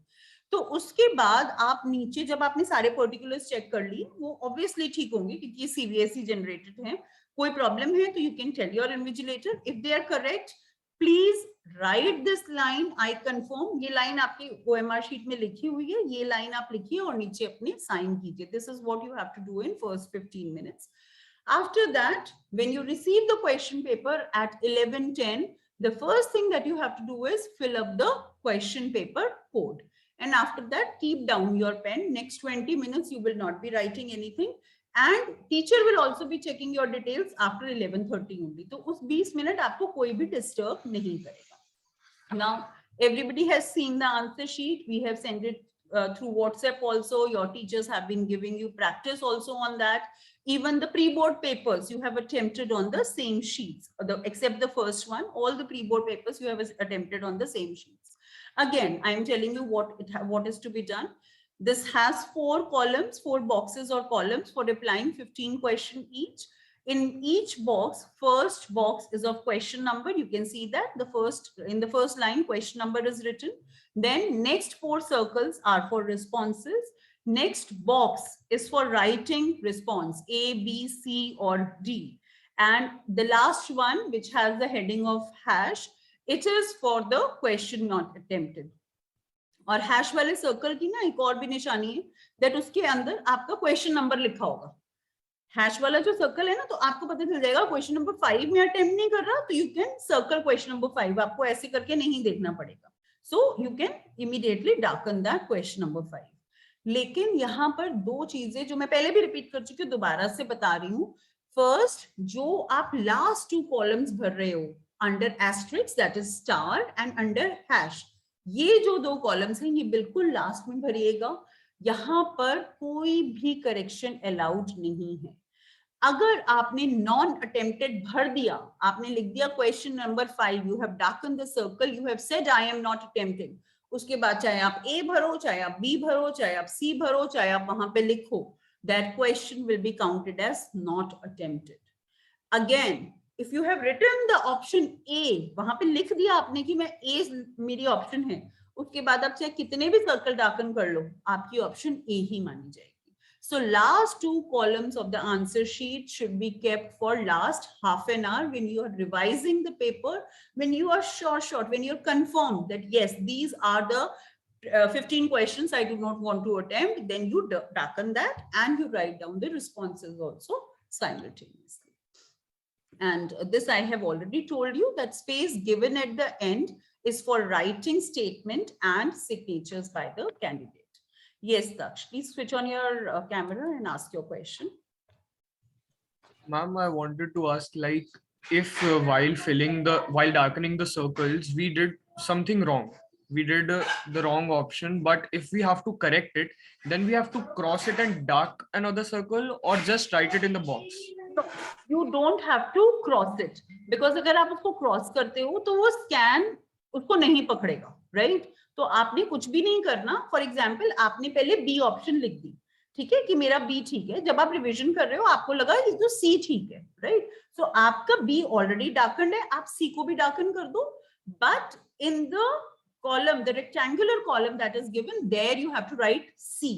तो उसके बाद आप नीचे जब आपने सारे particulars check कर ली, वो obviously ठीक होंगे क्योंकि ये CBSE generated हैं. कोई problem है तो you can tell your invigilator. If they are correct, please write this line, I confirm. ये line आपकी OMR sheet में लिखी हुई है, ये line आप लिखिए और नीचे अपने sign कीजिए. This is what you have to do in first 15 minutes. After that, when you receive the question paper at 11:10, the first thing that you have to do is fill up the question paper code. And after that, keep down your pen. Next 20 minutes, you will not be writing anything. and teacher will also be checking your details after 11:30 only. तो उस 20 minute आपको कोई भी disturb नहीं करेगा. Now everybody has seen the answer sheet. We have sent it through WhatsApp also. Your teachers have been giving you practice also on that. Even the pre-board papers you have attempted on the same sheets, except the first one. All the pre-board papers you have attempted on the same sheets. Again, I am telling you what is to be done. This has 4 columns, 4 boxes or columns for replying 15 questions each. In each box, first box is of question number. You can see that in the first line, question number is written. Then next 4 circles are for responses. Next box is for writing response A, B, C, or D. And the last one, which has the heading of hash, it is for the question not attempted. और hash वाले circle की ना एक और भी निशानी है, that उसके अंदर आपका क्वेश्चन नंबर लिखा होगा. हैश वाला जो सर्कल है ना, तो आपको पता चल जाएगा क्वेश्चन नंबर 5 में अटेम्प्ट नहीं कर रहा, तो you can circle question number 5. आपको ऐसे करके नहीं देखना पड़ेगा. So you can immediately darken that question number 5. लेकिन यहाँ पर 2 चीजें जो मैं पहले भी रिपीट कर चुकी हूँ, दोबारा से बता रही हूँ. फर्स्ट, जो आप लास्ट 2 कॉलम्स भर रहे हो under asterisks, that is star, and under hash, ये जो 2 कॉलम्स हैं ये बिल्कुल लास्ट में भरिएगा. यहाँ पर कोई भी करेक्शन अलाउड नहीं है. अगर आपने नॉन अटेम्प्टेड भर दिया, आपने लिख दिया question number 5, you have darken the circle, you have said I am not attempting, उसके बाद चाहे आप ए भरो, चाहे आप बी भरो, चाहे आप सी भरो, चाहे आप वहां पे लिखो, that question will be counted as not attempted. Again, if you have written the option A, वहां पे लिख दिया आपने कि मैं A मेरी ऑप्शन है, उसके बाद आप चाहे कितने भी सर्कल डार्कन कर लो, आपकी ऑप्शन A ही मानी जाएगी. So last 2 columns of the answer sheet should be kept for last half an hour when you are revising the paper, when you are sure, when you're confirmed that yes, these are the 15 questions I do not want to attempt, then you darken that and you write down the responses also simultaneously. And this I have already told you, that space given at the end is for writing statement and signatures by the candidate. Yes, Daksh, please switch on your camera and ask your question. Ma'am, I wanted to ask, like, if while darkening the circles, we did something wrong. We did the wrong option, but if we have to correct it, then we have to cross it and dark another circle, or just write it in the box. No, you don't have to cross it, because अगर आप उसको cross करते हो तो वो scan उसको नहीं पकड़ेगा, राइट? तो आपने कुछ भी नहीं करना. फॉर एग्जाम्पल, आपने पहले बी ऑप्शन लिख दी, ठीक है, कि मेरा बी ठीक है. जब आप रिवीजन कर रहे हो आपको लगा कि तो सी ठीक है, राइट? सो आपका बी ऑलरेडी डार्कन है, आप सी को भी डार्कन कर दो. But in the column, the rectangular column that is given, there you have to write C.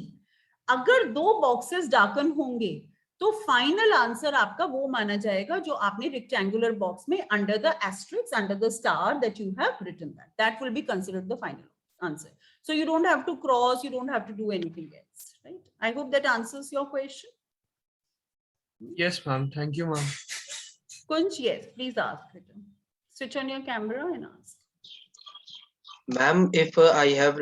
अगर 2 बॉक्सेस डार्कन होंगे तो फाइनल आंसर आपका वो माना जाएगा जो आपने रेक्टेंगुलर बॉक्स में under the asterisks, under the star that you have written, that will be considered the final answer. So you don't have to cross, you don't have to do anything else, right? I hope that answers your question. Yes, ma'am. Thank you, ma'am. Kunj, yes, please ask. Switch on your camera and ask. Ma'am, if I have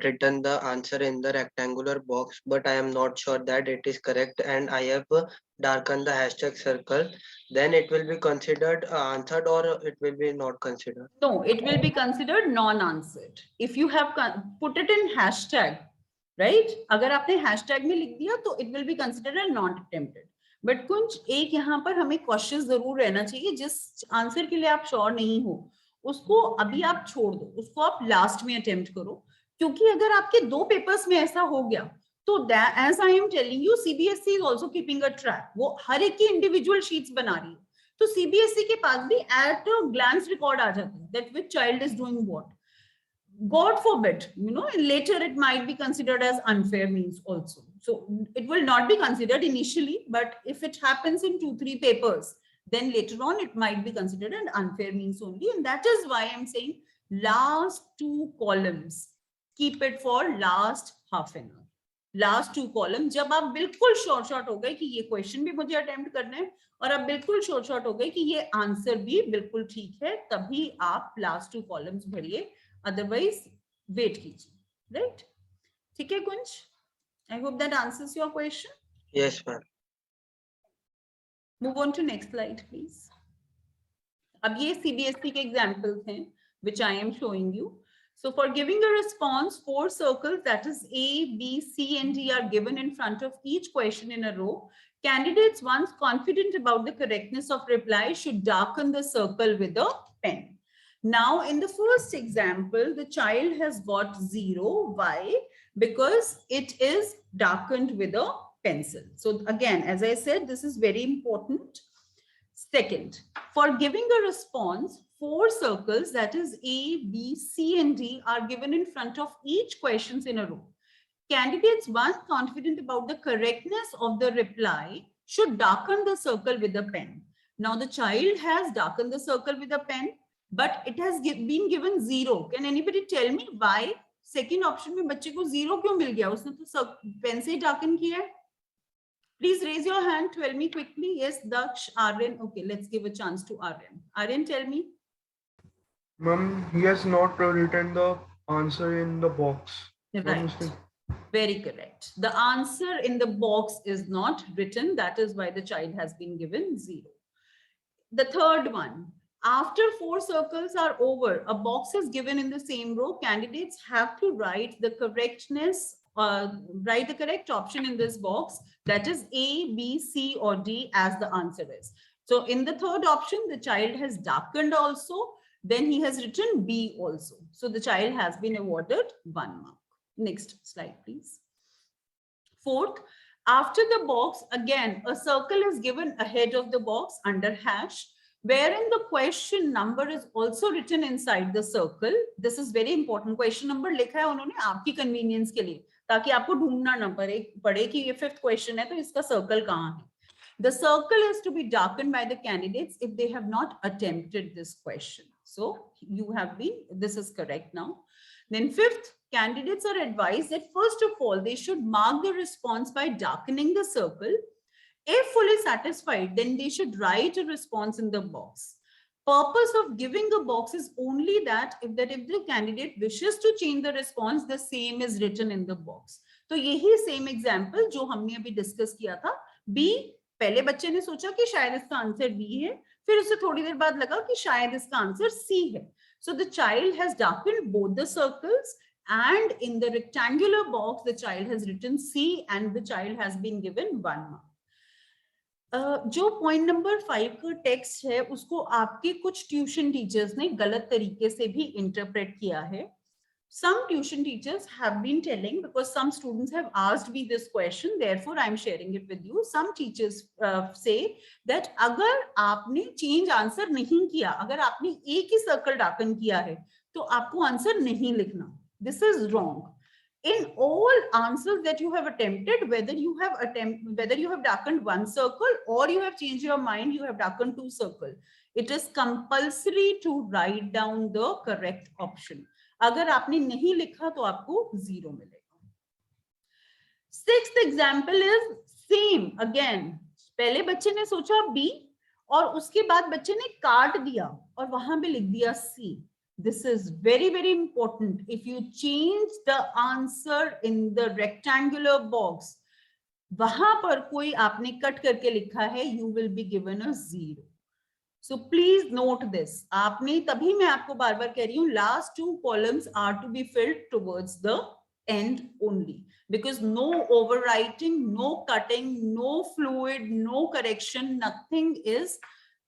written the answer in the rectangular box, but I am not sure that it is correct, and I have darkened the hashtag circle, then it will be considered answered, or it will be not considered? No, it will be considered non-answered. If you have put it in hashtag, right? अगर आपने hashtag में लिख दिया तो it will be considered a not attempted. But कुछ एक यहाँ पर हमें cautious जरूर रहना चाहिए. जिस आंसर के लिए आप श्योर नहीं हो उसको अभी आप छोड़ दो, उसको आप लास्ट में अटेम्प्ट करो, क्योंकि अगर आपके 2 पेपर्स में ऐसा हो गया तो as I am telling you, CBSE is also keeping a track. वो हर एक की इंडिविजुअल शीट्स बना रही है, तो सीबीएसई के पास भी एट अ ग्लांस रिकॉर्ड आ जाता है that which child is doing what. God forbid, you know, later it might be considered as unfair means also. So it will not be considered initially, but if it happens in 2-3 papers, then later on it might be considered an unfair means only. And that is why I'm saying last 2 columns, keep it for last half an hour. Last 2 columns, जब आप बिल्कुल short हो गए कि ये question भी मुझे attempt करना है और आप बिल्कुल शॉर्ट हो गए कि ये आंसर भी बिल्कुल ठीक है, तभी आप लास्ट 2 कॉलम्स भरिए, अदरवाइज वेट कीजिए, राइट? ठीक है Kunj? I hope that answers your question. Yes, ma'am. Move on to next slide, please. अब ये CBSE के examples हैं, which I am showing you. So for giving a response, 4 circles, that is A, B, C, and D, are given in front of each question in a row. Candidates, once confident about the correctness of reply, should darken the circle with a pen. Now, in the first example, the child has got 0. Why? Because it is darkened with a pencil. So again, as I said, this is very important. Second, for giving a response, 4 circles, that is A, B, C, and D, are given in front of each questions in a row. Candidates, once confident about the correctness of the reply, should darken the circle with a pen. Now, the child has darkened the circle with a pen, but it has been given 0. Can anybody tell me why? Second option में बच्चे को 0 क्यों मिल गया? उसने तो pen से darken किया है. Please raise your hand. Tell me quickly. Yes, Daksh, Aryan. Okay, let's give a chance to Aryan. Aryan, tell me. Ma'am, he has not written the answer in the box. Right. Very correct. The answer in the box is not written. That is why the child has been given 0. The third one. After 4 circles are over, a box is given in the same row. Candidates have to write the correctness, write the correct option in this box. That is A, B, C, or D as the answer is. So in the third option, the child has darkened also. Then he has written B also. So the child has been awarded 1 mark. Next slide, please. Fourth, after the box, again, a circle is given ahead of the box under hash, wherein the question number is also written inside the circle. This is very important. Question number लिखा है उन्होंने आपकी convenience के लिए, ताकि आपको ढूंढना ना पड़े कि ये 5th question है तो इसका circle कहाँ है. The circle is to be darkened by the candidates if they have not attempted this question. So you have been, this is correct now. Then 5th, candidates are advised that first of all, they should mark the response by darkening the circle. If fully satisfied, then they should write a response in the box. Purpose of giving a box is only that if the candidate wishes to change the response, the same is written in the box. तो यही same example जो हमने अभी discuss किया था. B, पहले बच्चे ने सोचा कि शायद इसका आंसर B है, फिर उसे थोड़ी देर बाद लगा कि शायद इसका आंसर C है. So the child has darkened both the circles, and in the rectangular box, the child has written C and the child has been given 1 mark. जो पॉइंट नंबर 5 का टेक्स्ट है उसको आपके कुछ ट्यूशन टीचर्स ने गलत तरीके से भी इंटरप्रेट किया है. Some tuition teachers have been telling, because some students have asked me this question, therefore I am sharing it with you. Some teachers say that अगर आपने change answer नहीं किया, अगर आपने एक ही circle darken किया है, तो आपको आंसर नहीं लिखना. This is wrong. In all answers that you have attempted, whether you have darkened 1 circle or you have changed your mind, you have darkened 2 circles, it is compulsory to write down the correct option. अगर आपने नहीं लिखा तो आपको 0 मिलेगा. 6th example is same again. पहले बच्चे ने सोचा B और उसके बाद बच्चे ने काट दिया और वहां पे लिख दिया C. This is very, very important. If you change the answer in the rectangular box, वहां पर कोई आपने कट करके लिखा है, you will be given a 0. So please note this. आपने तभी मैं आपको बार बार कह रही हूँ, last 2 columns are to be filled towards the end only, because no overwriting, no cutting, no fluid, no correction, nothing is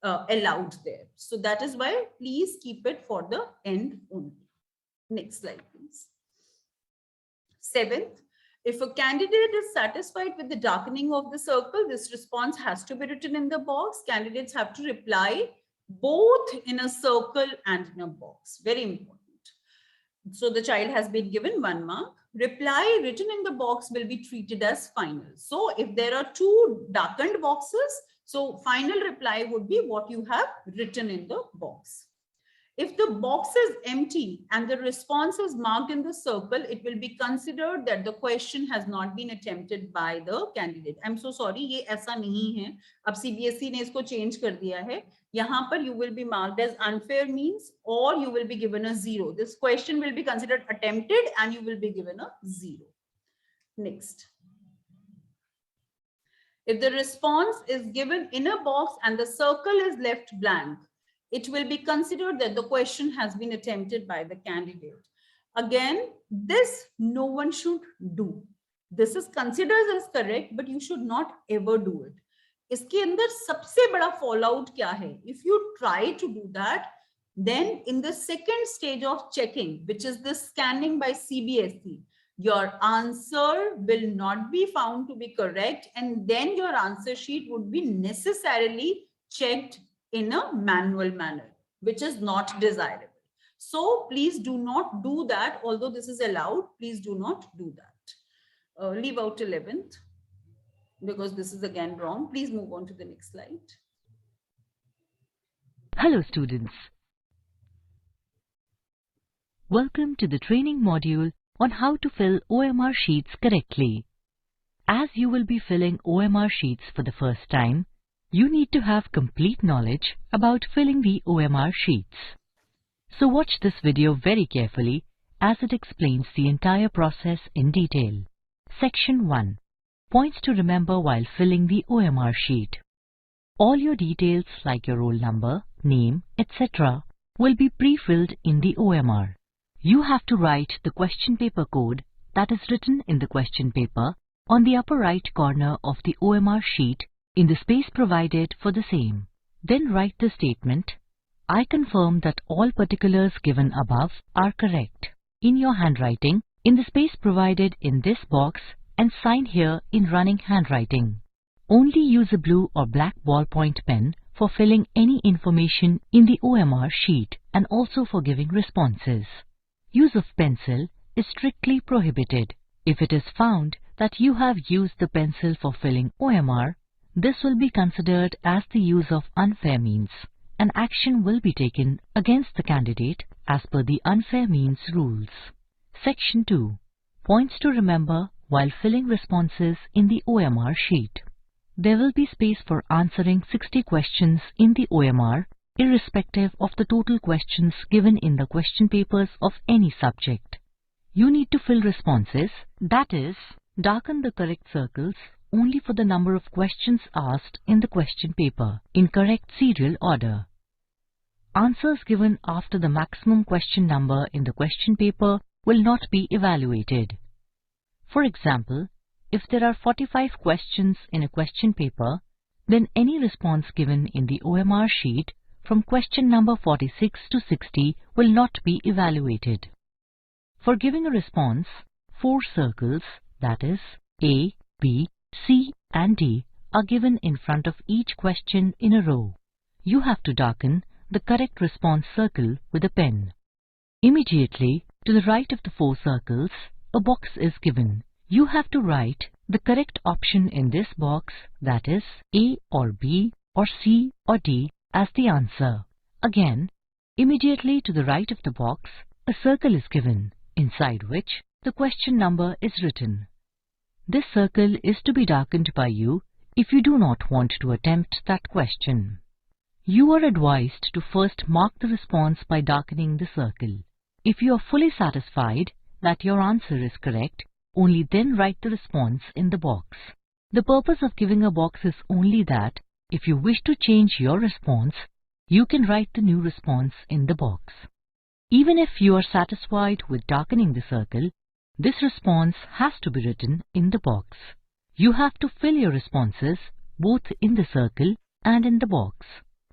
allowed there. So that is why please keep it for the end only. Next slide, please. 7th, if a candidate is satisfied with the darkening of the circle, this response has to be written in the box. Candidates have to reply both in a circle and in a box. Very important. So the child has been given 1 mark. Reply written in the box will be treated as final. So if there are 2 darkened boxes, so final reply would be what you have written in the box. If the box is empty and the response is marked in the circle, it will be considered that the question has not been attempted by the candidate. I'm so sorry, ये ऐसा नहीं है. अब CBSE ने इसको change कर दिया है. यहाँ पर you will be marked as unfair means, or you will be given a 0. This question will be considered attempted and you will be given a 0. Next. If the response is given in a box and the circle is left blank, it will be considered that the question has been attempted by the candidate. Again, this no one should do. This is considered as correct, but you should not ever do it. इसके अंदर सबसे बड़ा fallout क्या है? If you try to do that, then in the second stage of checking, which is the scanning by CBSE, your answer will not be found to be correct, and then your answer sheet would be necessarily checked in a manual manner, which is not desirable. So please do not do that. Although this is allowed, please do not do that. Leave out 11th because this is again wrong. Please move on to the next slide. Hello students. Welcome to the training module on how to fill OMR sheets correctly. As you will be filling OMR sheets for the first time, you need to have complete knowledge about filling the OMR sheets. So watch this video very carefully as it explains the entire process in detail. Section 1. Points to remember while filling the OMR sheet. All your details like your roll number, name, etc. will be pre-filled in the OMR. You have to write the question paper code that is written in the question paper on the upper right corner of the OMR sheet in the space provided for the same. Then write the statement, I confirm that all particulars given above are correct, in your handwriting in the space provided in this box and sign here in running handwriting. Only use a blue or black ballpoint pen for filling any information in the OMR sheet and also for giving responses. Use of pencil is strictly prohibited. If it is found that you have used the pencil for filling OMR, this will be considered as the use of unfair means. An action will be taken against the candidate as per the unfair means rules. Section 2. Points to remember while filling responses in the OMR sheet. There will be space for answering 60 questions in the OMR, irrespective of the total questions given in the question papers of any subject. You need to fill responses, that is, darken the correct circles only for the number of questions asked in the question paper, in correct serial order. Answers given after the maximum question number in the question paper will not be evaluated. For example, if there are 45 questions in a question paper, then any response given in the OMR sheet from question number 46 to 60 will not be evaluated. For giving a response, 4 circles, that is, A, B, C and D, are given in front of each question in a row. You have to darken the correct response circle with a pen. Immediately to the right of the 4 circles, a box is given. You have to write the correct option in this box, that is, A or B or C or D, as the answer. Again, immediately to the right of the box, a circle is given, inside which the question number is written. This circle is to be darkened by you if you do not want to attempt that question. You are advised to first mark the response by darkening the circle. If you are fully satisfied that your answer is correct, only then write the response in the box. The purpose of giving a box is only that if you wish to change your response, you can write the new response in the box. Even if you are satisfied with darkening the circle, this response has to be written in the box. You have to fill your responses both in the circle and in the box.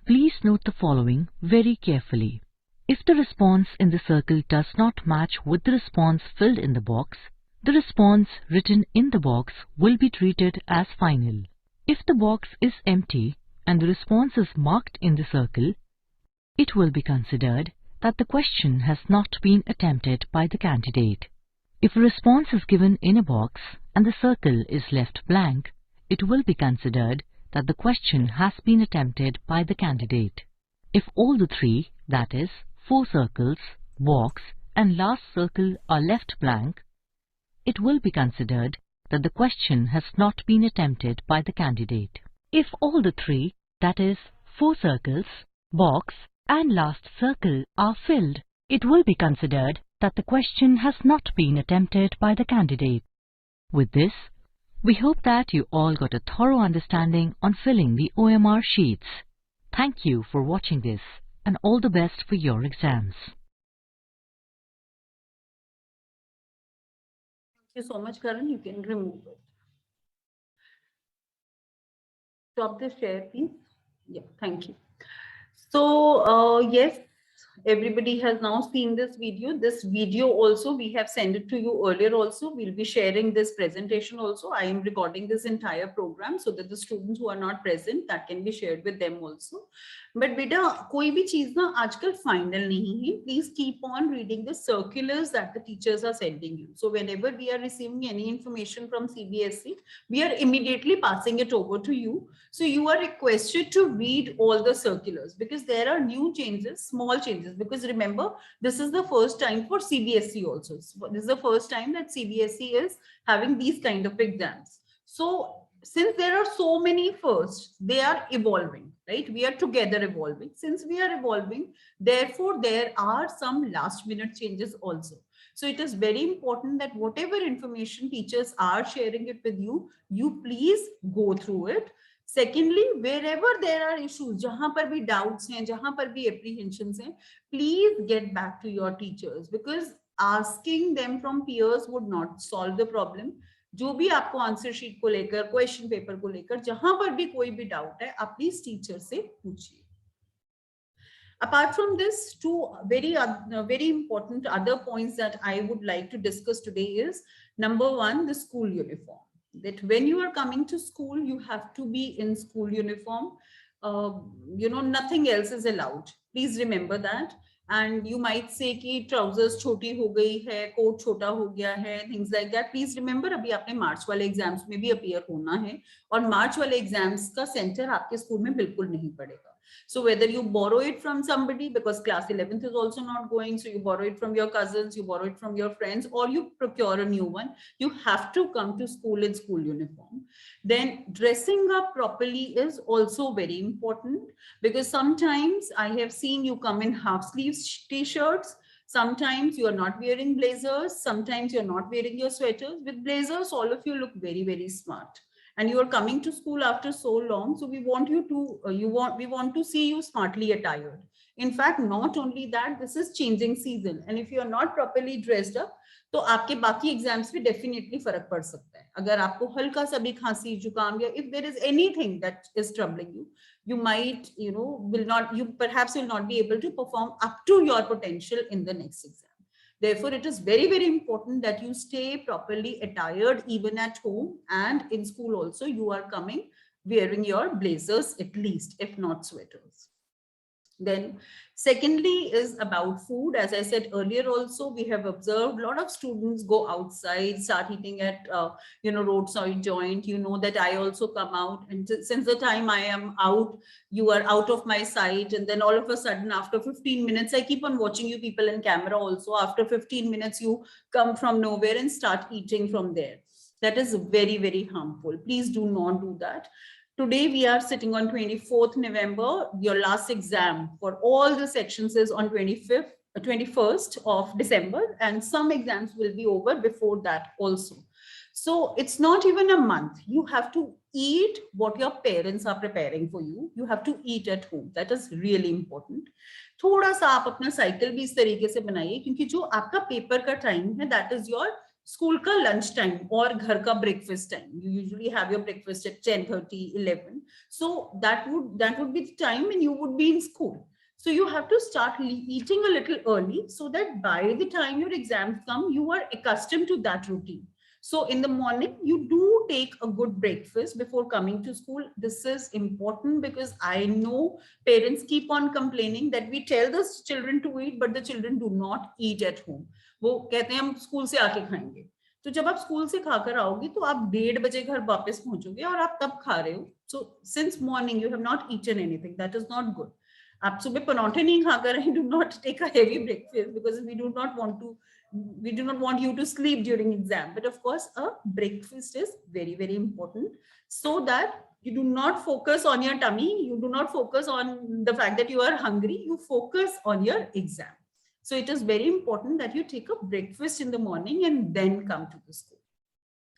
Please note the following very carefully. If the response in the circle does not match with the response filled in the box, the response written in the box will be treated as final. If the box is empty and the response is marked in the circle, it will be considered that the question has not been attempted by the candidate. If a response is given in a box and the circle is left blank, it will be considered that the question has been attempted by the candidate. If all the 3, that is, 4 circles, box and last circle are left blank, it will be considered that the question has not been attempted by the candidate. If all the 3, that is, 4 circles, box and last circle are filled, it will be considered that the question has not been attempted by the candidate. With this, We hope that you all got a thorough understanding on filling the OMR sheets. Thank you for watching this, and all the best for your exams. Thank you so much, Karan. You can remove it. Stop the share, please. Yeah, thank you. So, yes, everybody has now seen this video. This video also, we have sent it to you earlier also. We'll be sharing this presentation also. I am recording this entire program so that the students who are not present, that can be shared with them also. But beta, koi bhi cheez na aajkal final nahi hai. Please keep on reading the circulars that the teachers are sending you. So whenever we are receiving any information from CBSE, we are immediately passing it over to you. So you are requested to read all the circulars because there are new changes, small changes. Because remember, this is the first time for CBSE also. This is the first time that CBSE is having these kind of exams. So since there are so many firsts, they are evolving, right? We are together evolving. Since we are evolving, therefore, there are some last minute changes also. So it is very important that whatever information teachers are sharing it with you, you please go through it. Secondly, wherever there are issues, jahan par bhi doubts hain, jahan par bhi apprehensions hain, please get back to your teachers because asking them from peers would not solve the problem. जो भी आपको answer sheet को लेकर, question paper को लेकर, जहां पर भी कोई भी डाउट है, आप प्लीज टीचर से पूछिए. Apart from this, two very important other points that I would like to discuss today is, number one, the school uniform. That when you are coming to school, you have to be in school uniform. Nothing else is allowed. Please remember that. And you might say कि trousers छोटी हो गई है, coat छोटा हो गया है, things like that. Please remember, अभी आपने मार्च वाले एग्जाम्स में भी अपीयर होना है और मार्च वाले एग्जाम्स का सेंटर आपके स्कूल में बिल्कुल नहीं पड़ेगा. So whether you borrow it from somebody, because class 11th is also not going, so you borrow it from your cousins, you borrow it from your friends, or you procure a new one, you have to come to school in school uniform. Then dressing up properly is also very important, because sometimes I have seen you come in half sleeves t-shirts, sometimes you are not wearing blazers, sometimes you're not wearing your sweaters. With blazers, all of you look very, very smart. And you are coming to school after so long, so we want you to we want to see you smartly attired. In fact, not only that, this is changing season, and if you are not properly dressed up, तो आपके बाकी exams में definitely फर्क पड़ सकता है. अगर आपको हल्का सा भी खांसी जुकाम या if there is anything that is troubling you, you might perhaps will not be able to perform up to your potential in the next exam. Therefore, it is very, very important that you stay properly attired even at home, and in school also you are coming wearing your blazers at least, if not sweaters. Then secondly is about food. As I said earlier also, we have observed a lot of students go outside, start eating at roadside joint. You know that I also come out, and since the time I am out, you are out of my sight, and then all of a sudden after 15 minutes, I keep on watching you people in camera also. After 15 minutes, you come from nowhere and start eating from there. That is very, very harmful. Please do not do that. Today we are sitting on 24th November. Your last exam for all the sections is on 21st of December, and some exams will be over before that also. So it's not even a month. You have to eat what your parents are preparing for you. You have to eat at home. That is really important. थोड़ा सा आप अपना cycle भी इस तरीके से बनाइए, क्योंकि जो आपका पेपर का टाइम है, that is your school का lunch time और घर का breakfast time. You usually have your breakfast at 10:30, 11. So that would be the time when you would be in school. So you have to start eating a little early so that by the time your exams come, you are accustomed to that routine. So in the morning, you do take a good breakfast before coming to school. This is important because I know parents keep on complaining that we tell the children to eat, but the children do not eat at home. वो कहते हैं हम school से आके खाएंगे. तो जब आप स्कूल से खाकर आओगे तो आप 1:30 बजे घर वापस पहुंचोगे और आप तब खा रहे हो. So since morning you have not eaten anything. That is not good. आप सुबह पराठे नहीं खाकर do not take a heavy breakfast, because we do not want you to sleep during exam. But of course, a breakfast is very, very important, so that you do not focus on your tummy. You do not focus on the fact that you are hungry. You focus on your exam. So it is very important that you take a breakfast in the morning and then come to the school.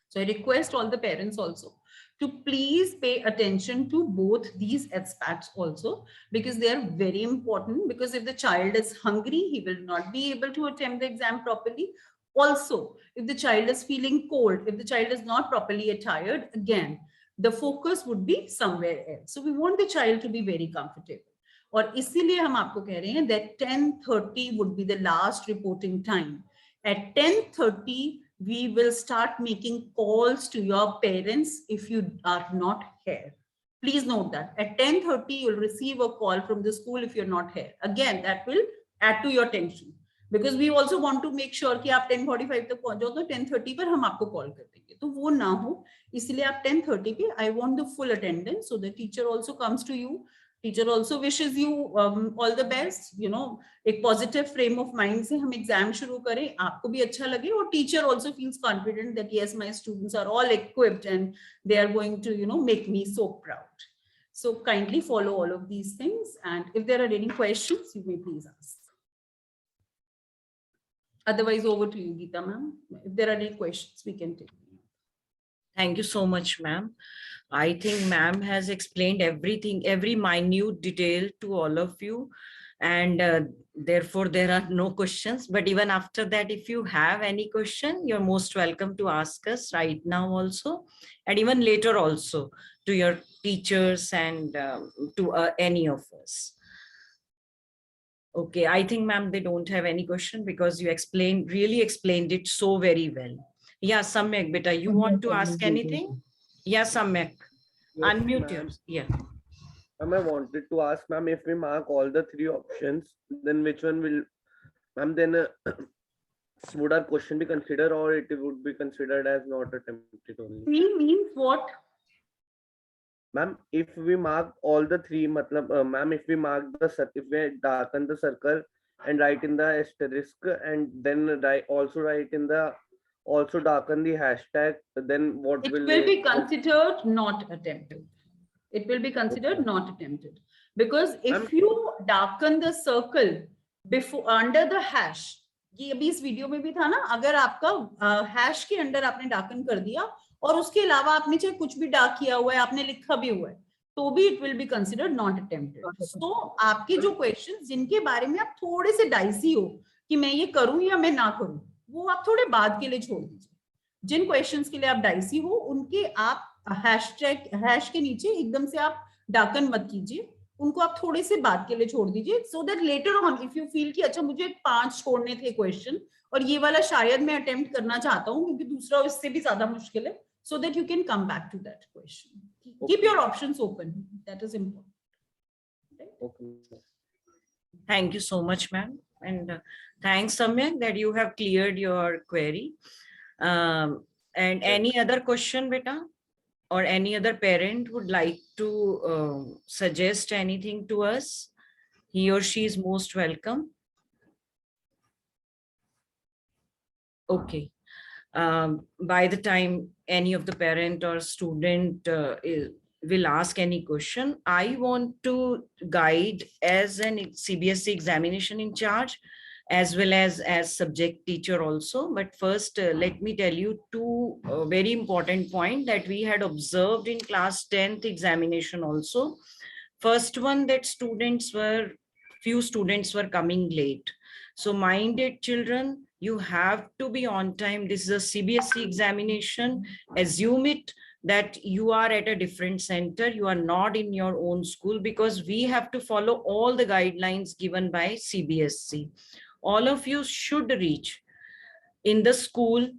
So I request all the parents also to please pay attention to both these aspects also, because they are very important. Because if the child is hungry, he will not be able to attempt the exam properly. Also, if the child is feeling cold, if the child is not properly attired, again, the focus would be somewhere else. So we want the child to be very comfortable. और इसीलिए हम आपको कह रहे हैं that 10:30 would be the last reporting time. At 10:30, we will start making calls to your parents if you are not here. Please note that at 10:30, you'll receive a call from the school if you're not here. Again, that will add to your tension, because we also want to make sure कि आप 10:45 तक पहुंच जाओ, तो 10:30 पर हम आपको call कर देंगे, तो वो ना हो, इसलिए आप 10:30 पे I want the full attendance, so the teacher also comes to you. Teacher also wishes you all the best. You know, एक positive frame of mind से हम exam शुरू करें, आपको भी अच्छा लगे, और teacher also feels confident that yes, my students are all equipped and they are going to, you know, make me so proud. So kindly follow all of these things, and if there are any questions, you may please ask. Otherwise, over to you, Geeta ma'am. If there are any questions, we can take. Thank you so much, ma'am. I think ma'am has explained everything, every minute detail to all of you. And therefore, there are no questions. But even after that, if you have any question, you're most welcome to ask us right now also, and even later also to your teachers and to any of us. Okay, I think, ma'am, they don't have any question because you explained, really explained it so very well. Yeah, Samyak, beta, you want to ask anything? Yeah, Samyak, Yes, unmute ma'am. yours. Yeah. Ma'am, I wanted to ask, ma'am, if we mark all the three options, then which one will, ma'am, then would our question be considered, or it would be considered as not attempted only? Three means what? Ma'am, if we mark all the three, ma'am, if we mark if we darken the circle and write in the asterisk, and then also darken the hashtag, then what It will will be considered not attempted. It will be considered Okay. not attempted, because if Ma'am- you darken the circle before under the hash, ये अभी इस video में भी था ना, अगर आपका hash के अंडर आपने डार्कन कर दिया और उसके अलावा आपने चाहे कुछ भी डार्क किया हुआ है, आपने लिखा भी हुआ है, तो भी it will be considered not attempted. So आपके जो क्वेश्चंस जिनके बारे में आप थोड़े से डाइसी हो कि मैं ये करूं या मैं ना करूं, वो आप थोड़े बाद के लिए छोड़ दीजिए. जिन क्वेश्चंस के लिए आप डाइसी हो, उनके आप हैश के नीचे एकदम से आप डार्कन मत कीजिए, उनको आप थोड़े से बाद के लिए छोड़ दीजिए, so that later on if you feel कि अच्छा मुझे 5 छोड़ने थे क्वेश्चन और ये वाला शायद मैं अटेम्प्ट करना चाहता हूँ क्योंकि दूसरा इससे भी ज्यादा मुश्किल है, so that you can come back to that question. Keep your options open. That is important. Okay. Thank you so much, ma'am. And thanks, Samyak, that you have cleared your query. And any other question, beta? Or any other parent would like to suggest anything to us? He or she is most welcome. Okay. By the time any of the parent or student will ask any question, I want to guide as an CBSE examination in charge, as well as subject teacher also. But first, let me tell you two very important point that we had observed in class 10th examination also. First one, that few students were coming late. So mind it, children, you have to be on time. This is a CBSE examination. Assume it that you are at a different center. You are not in your own school, because we have to follow all the guidelines given by CBSE. All of you should reach in the school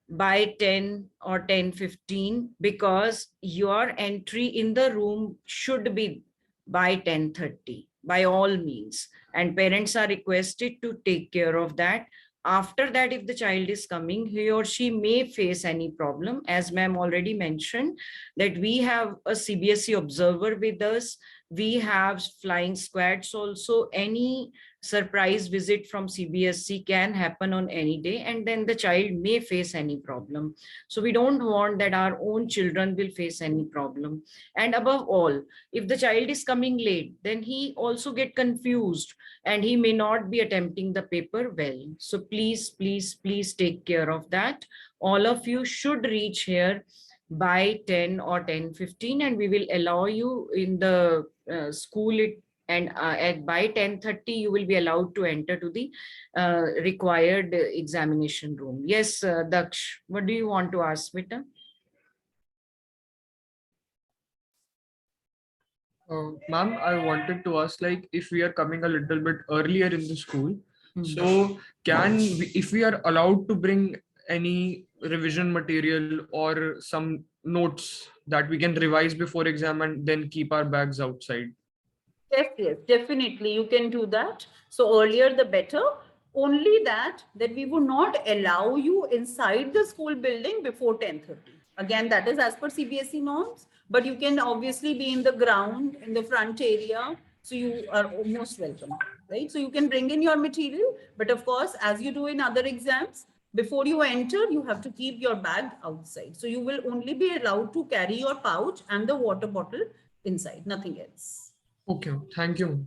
by 10 or 10:15, because your entry in the room should be by 10:30 by all means, and parents are requested to take care of that. After that, if the child is coming, he or she may face any problem. As ma'am already mentioned, that we have a CBSE observer with us. We have flying squads also. Any surprise visit from CBSE can happen on any day, and then the child may face any problem. So we don't want that our own children will face any problem. And above all, if the child is coming late, then he also get confused and he may not be attempting the paper well. So please, please, please take care of that. All of you should reach here by 10 or 10:15, and we will allow you in the school and by 10:30 you will be allowed to enter to the required examination room. Yes, Daksh, what do you want to ask, beta? Ma'am, I wanted to ask, like, if we are coming a little bit earlier in the school, so can we, if we are allowed to bring any revision material or some notes that we can revise before exam and then keep our bags outside? Yes, yes, definitely you can do that. So earlier the better. Only that we would not allow you inside the school building before 10:30. Again, that is as per CBSE norms, but you can obviously be in the ground, in the front area. So you are most welcome, right? So you can bring in your material, but of course, as you do in other exams, before you enter, you have to keep your bag outside. So you will only be allowed to carry your pouch and the water bottle inside, nothing else. Okay, thank you.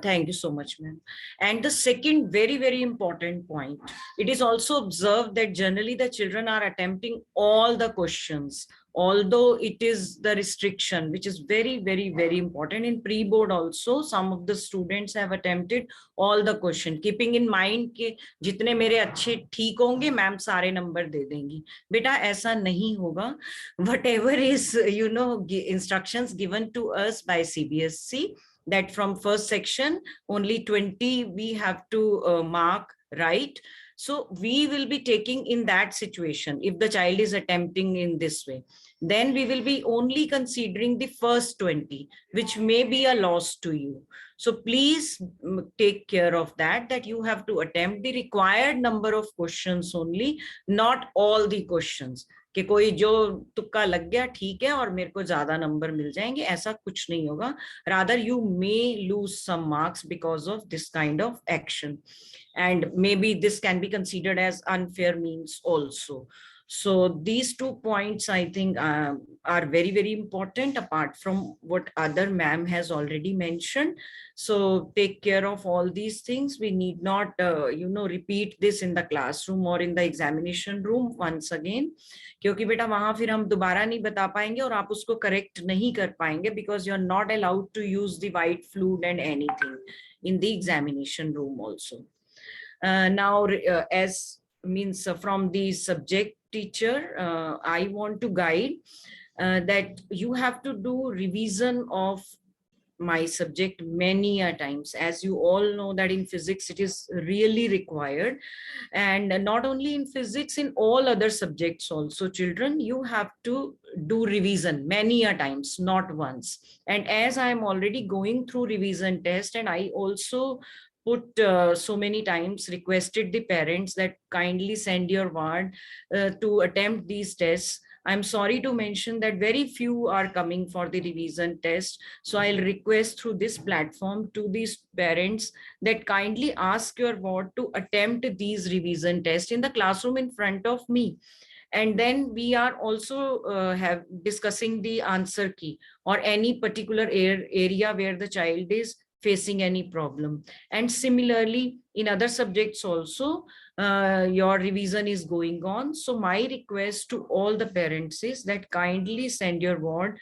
Thank you so much, ma'am. And the second very, very important point, it is also observed that generally the children are attempting all the questions, although it is the restriction, which is very, very, very important. In pre-board also, some of the students have attempted all the question, keeping in mind कि जितने मेरे अच्छे ठीक होंगे ma'am सारे number दे देंगी. बेटा ऐसा नहीं होगा. Whatever is, you know, instructions given to us by CBSE, that from first section only 20 we have to mark, right? So we will be taking in that situation, if the child is attempting in this way, then we will be only considering the first 20, which may be a loss to you. So please take care of that you have to attempt the required number of questions only, not all the questions. कि कोई जो तुक्का लग गया ठीक है और मेरे को ज्यादा नंबर मिल जाएंगे, ऐसा कुछ नहीं होगा. Rather you may lose some marks because of this kind of action, and maybe this can be considered as unfair means also. So these 2 points I think are very, very important, apart from what other ma'am has already mentioned. So take care of all these things. We need not you know, repeat this in the classroom or in the examination room once again, क्योंकि बेटा वहां फिर हम दोबारा नहीं बता पाएंगे और आप उसको करेक्ट नहीं कर पाएंगे, because you are not allowed to use the white fluid and anything in the examination room also. Now as means from the subject teacher, I want to guide that you have to do revision of my subject many a times. As you all know that in physics it is really required, and not only in physics, in all other subjects also, children, you have to do revision many a times, not once. And as I am already going through revision test, and I also put so many times requested the parents that kindly send your ward to attempt these tests. I'm sorry to mention that very few are coming for the revision test. So I'll request through this platform to these parents that kindly ask your ward to attempt these revision tests in the classroom in front of me. And then we are also have discussing the answer key or any particular area where the child is facing any problem. And similarly, in other subjects also, your revision is going on. So my request to all the parents is that kindly send your ward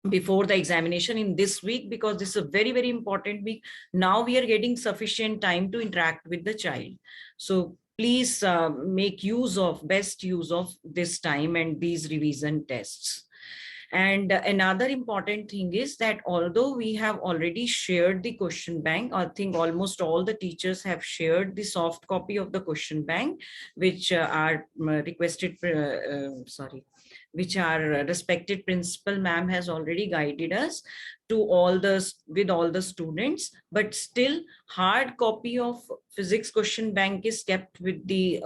before the examination in this week, because this is a very, very important week. Now we are getting sufficient time to interact with the child. So please make best use of this time and these revision tests. And another important thing is that although we have already shared the question bank, I think almost all the teachers have shared the soft copy of the question bank, which are requested, which our respected principal ma'am has already guided us to all the students, but still hard copy of physics question bank is kept with the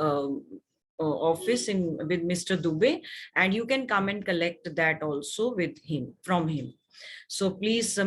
office with Mr. Dubey, and you can come and collect that also with him, from him. So please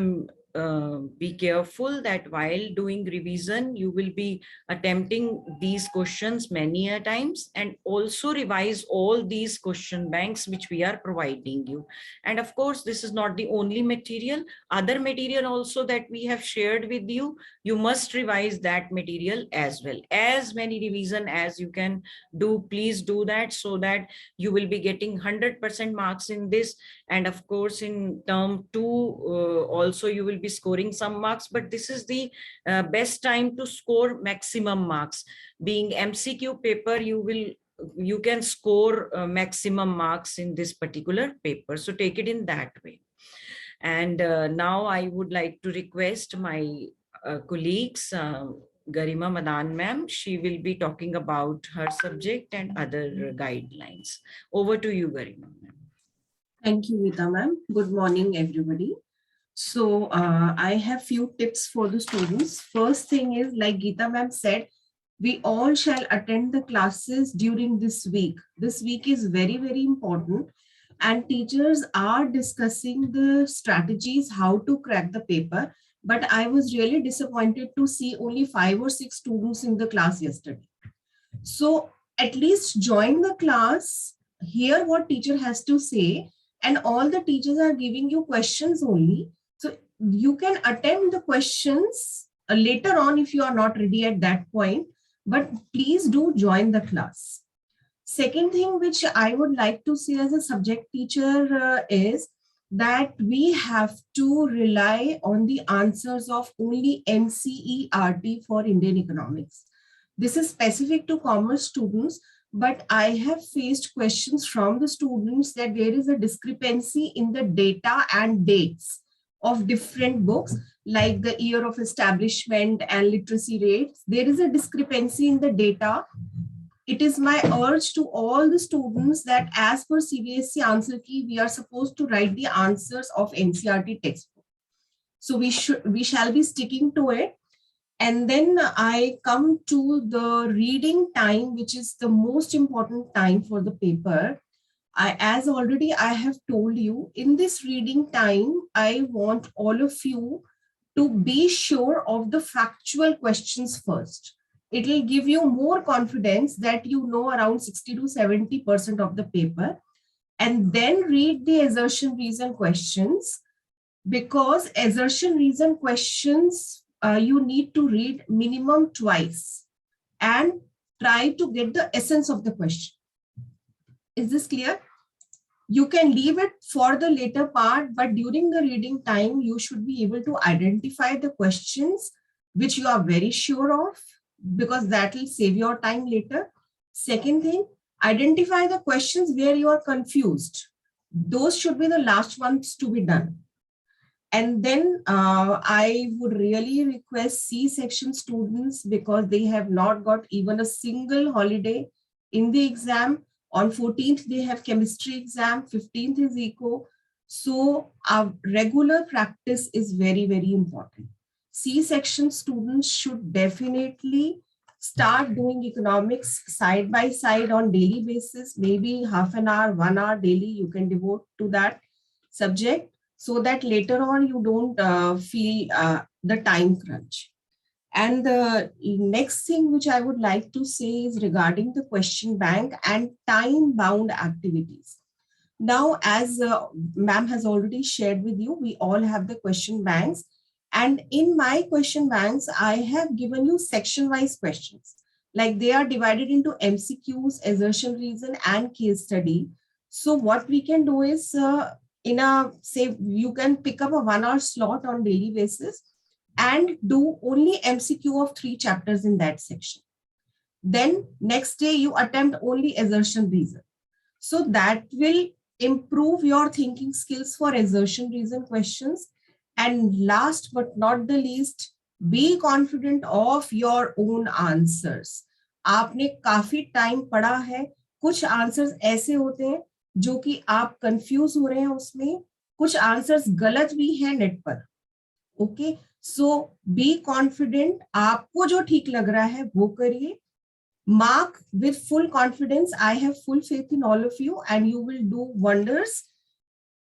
be careful that while doing revision, you will be attempting these questions many a times, and also revise all these question banks which we are providing you. And of course, this is not the only material. Other material also that we have shared with you, you must revise that material as well. As many revision as you can do, please do that, so that you will be getting 100% marks in this. And of course, in term 2 also you will be scoring some marks, but this is the best time to score maximum marks. Being MCQ paper, you can score maximum marks in this particular paper, so take it in that way. And now I would like to request my colleagues, Garima Madan ma'am. She will be talking about her subject and other guidelines. Over to you, Garima ma'am. Thank you, Geeta ma'am. Good morning, everybody. So I have few tips for the students. First thing is, like Geeta ma'am said, we all shall attend the classes during this week. This week is very, very important, and teachers are discussing the strategies how to crack the paper. But I was really disappointed to see only 5 or 6 students in the class yesterday. So at least join the class, hear what teacher has to say, and all the teachers are giving you questions only. So you can attempt the questions later on if you are not ready at that point, but please do join the class. Second thing which I would like to say as a subject teacher is that we have to rely on the answers of only NCERT for Indian economics. This is specific to commerce students, but I have faced questions from the students that there is a discrepancy in the data and dates of different books, like the year of establishment and literacy rates. There is a discrepancy in the data. It is my urge to all the students that as per CBSE answer key, we are supposed to write the answers of NCERT textbook. So we shall be sticking to it. And then I come to the reading time, which is the most important time for the paper. As already I have told you, in this reading time, I want all of you to be sure of the factual questions first. It will give you more confidence that you know around 60 to 70% of the paper, and then read the assertion reason questions, because assertion reason questions you need to read minimum twice and try to get the essence of the question. Is this clear? You can leave it for the later part, but during the reading time, you should be able to identify the questions which you are very sure of, because that will save your time later. Second thing, identify the questions where you are confused. Those should be the last ones to be done. And then I would really request C-section students, because they have not got even a single holiday in the exam. On 14th, they have chemistry exam, 15th is eco. So our regular practice is very, very important. C-section students should definitely start doing economics side by side on daily basis, maybe half an hour, 1 hour daily you can devote to that subject, so that later on you don't feel the time crunch. And the next thing which I would like to say is regarding the question bank and time-bound activities. Now, as ma'am has already shared with you, we all have the question banks. And in my question banks, I have given you section-wise questions. Like they are divided into MCQs, assertion reason, and case study. So what we can do is, say you can pick up a 1 hour slot on daily basis and do only MCQ of 3 chapters in that section. Then next day you attempt only assertion reason. So that will improve your thinking skills for assertion reason questions. And last but not the least, be confident of your own answers. आपने काफी time पढ़ा है, कुछ answers ऐसे होते हैं जो कि आप कंफ्यूज हो रहे हैं उसमें, कुछ आंसर्स गलत भी हैं नेट पर. ओके, सो बी कॉन्फिडेंट, आपको जो ठीक लग रहा है वो करिए. Mark with full confidence. I have full faith in all of you and you will do wonders.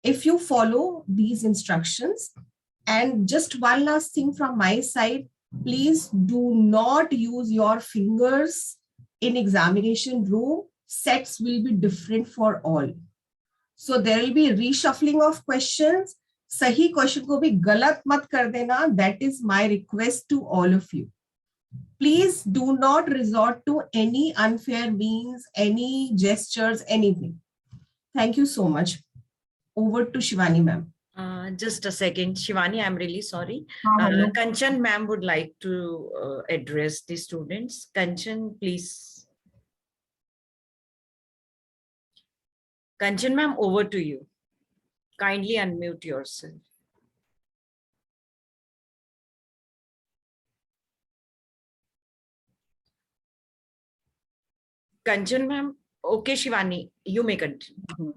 if you follow these instructions. And just one last thing from my side, please do not use your fingers in examination room. Sets will be different for all. So there will be reshuffling of questions. Sahi question ko bhi galat mat kar dena. That is my request to all of you. Please do not resort to any unfair means, any gestures, anything. Thank you so much. Over to Shivani ma'am. Just a second, Shivani, I'm really sorry. No. Kanchan ma'am would like to address the students. Kanchan, please. Kanchan ma'am, over to you. Kindly unmute yourself. Kanchan ma'am, okay, Shivani, you may continue.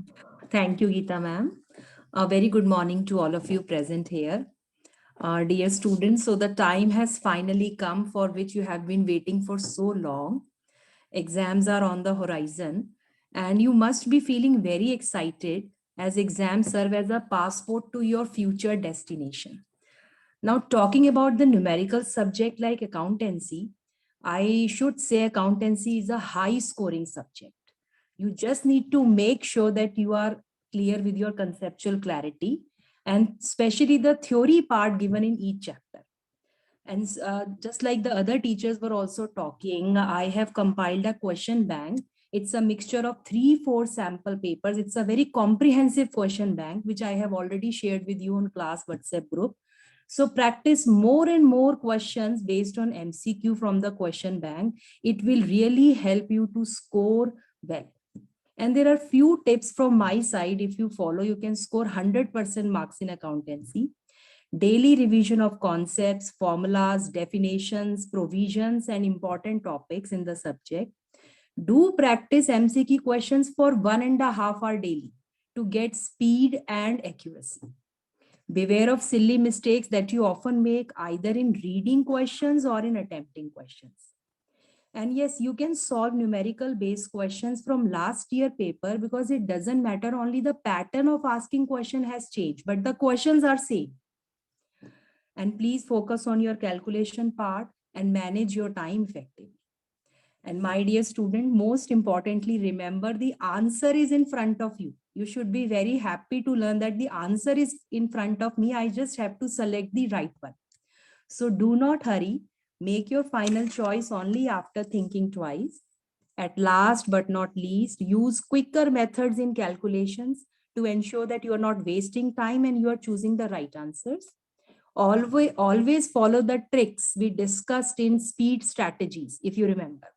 Thank you, Geeta ma'am. A very good morning to all of you present here. Dear students, so the time has finally come for which you have been waiting for so long. Exams are on the horizon and you must be feeling very excited as exams serve as a passport to your future destination. Now, talking about the numerical subject like accountancy, I should say accountancy is a high scoring subject. You just need to make sure that you are clear with your conceptual clarity and especially the theory part given in each chapter. And just like the other teachers were also talking, I have compiled a question bank. It's a mixture of 3-4 sample papers. It's a very comprehensive question bank, which I have already shared with you on class WhatsApp group. So practice more and more questions based on MCQ from the question bank. It will really help you to score well. And there are few tips from my side. If you follow, you can score 100% marks in accountancy. Daily revision of concepts, formulas, definitions, provisions, and important topics in the subject. Do practice MCQ questions for 1.5 hours daily to get speed and accuracy. Beware of silly mistakes that you often make either in reading questions or in attempting questions. And yes, you can solve numerical based questions from last year paper because it doesn't matter, only the pattern of asking question has changed, but the questions are same. And please focus on your calculation part and manage your time effectively. And my dear student, most importantly, remember the answer is in front of you. You should be very happy to learn that the answer is in front of me. I just have to select the right one. So do not hurry. Make your final choice only after thinking twice. At last but not least, use quicker methods in calculations to ensure that you are not wasting time and you are choosing the right answers. Always follow the tricks we discussed in speed strategies, if you remember.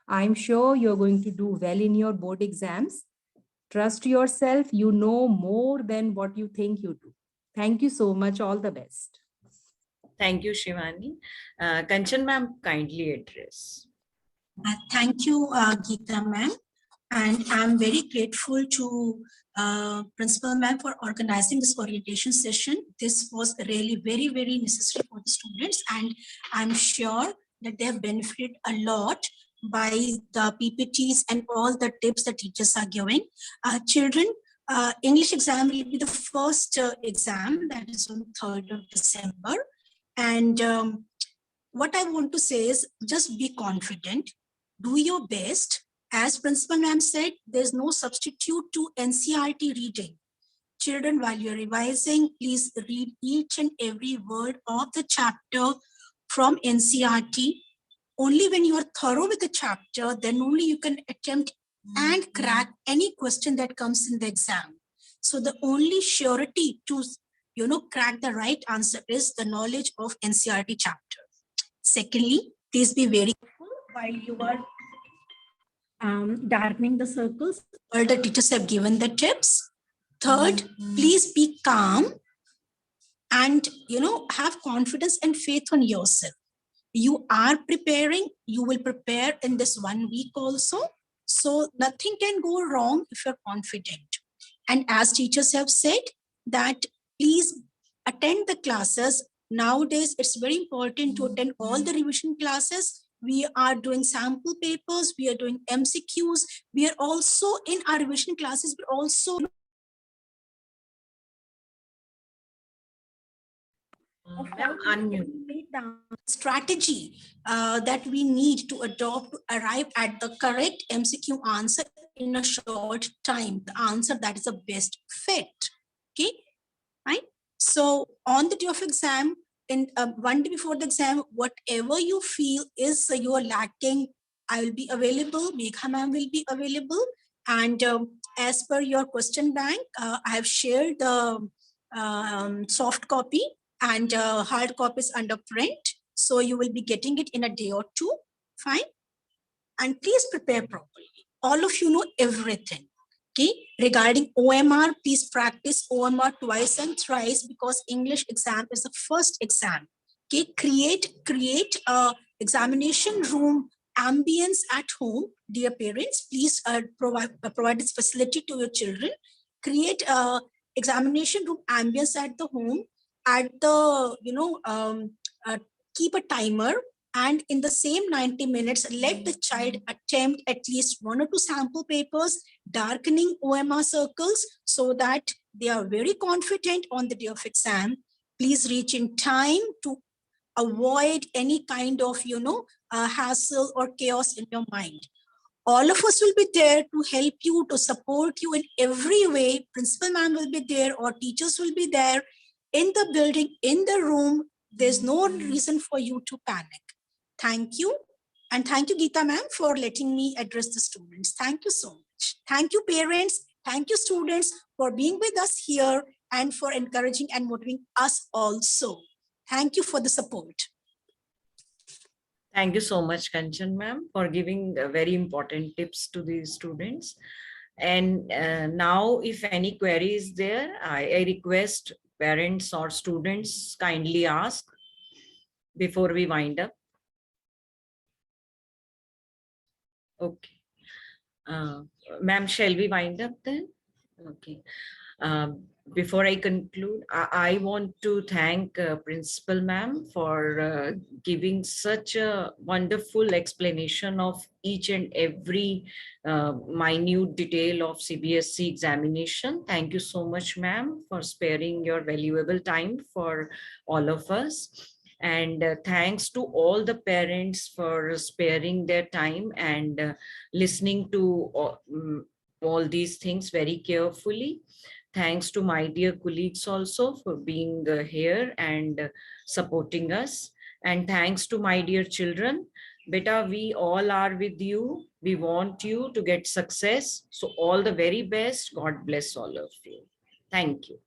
I'm sure you're going to do well in your board exams. Trust yourself. You know more than what you think you do. Thank you so much. All the best. Thank you, Shivani. Kanchan ma'am, kindly address. Thank you, Geeta ma'am. And I'm very grateful to Principal ma'am for organizing this orientation session. This was really very, very necessary for the students. And I'm sure that they have benefited a lot by the PPTs and all the tips the teachers are giving. Children, English exam will be the first exam, that is on 3rd of December. And what I want to say is just be confident, do your best. As Principal ma'am said, there's no substitute to NCERT reading. Children, while you're revising, please read each and every word of the chapter from NCERT. Only when you are thorough with the chapter, then only you can attempt and crack any question that comes in the exam. So the only surety to crack the right answer is the knowledge of NCERT chapter. Secondly, please be very careful while you are darkening the circles. All the teachers have given the tips. Third, please be calm and have confidence and faith on yourself. You are preparing, you will prepare in this 1 week also. So nothing can go wrong if you're confident. And as teachers have said that please attend the classes. Nowadays, it's very important to attend all the revision classes. We are doing sample papers, we are doing MCQs. We are also in our revision classes, we're also of Ma'am, unmute. the strategy that we need to adopt to arrive at the correct MCQ answer in a short time, the answer that is the best fit. Okay, right? So on the day of exam, in 1 day before the exam, whatever you feel is you are lacking, I will be available, Megha ma'am will be available. And as per your question bank, I have shared the soft copy and hard copies under print. So you will be getting it in a day or two, fine? And please prepare properly. All of you know everything. Okay, regarding OMR, please practice OMR twice and thrice because English exam is the first exam. Okay, create a examination room ambience at home. Dear parents, please provide this facility to your children. Create a examination room ambience at the home. At the keep a timer, and in the same 90 minutes, let the child attempt at least 1 or 2 sample papers, darkening OMR circles so that they are very confident on the day of exam. Please reach in time to avoid any kind of, hassle or chaos in your mind. All of us will be there to help you, to support you in every way. Principal ma'am will be there or teachers will be there in the building, in the room. There's no reason for you to panic. Thank you. And thank you, Geeta ma'am, for letting me address the students. Thank you so much. Thank you, parents. Thank you, students, for being with us here and for encouraging and motivating us also. Thank you for the support. Thank you so much, Kanchan ma'am, for giving very important tips to the students. And now, if any query is there, I request parents or students kindly ask before we wind up. Okay. Ma'am, shall we wind up then? Okay. Before I conclude, I want to thank Principal ma'am for giving such a wonderful explanation of each and every minute detail of CBSE examination. Thank you so much, ma'am, for sparing your valuable time for all of us. And thanks to all the parents for sparing their time and listening to all these things very carefully. Thanks to my dear colleagues also for being here and supporting us. And thanks to my dear children. Beta, we all are with you. We want you to get success. So all the very best. God bless all of you. Thank you.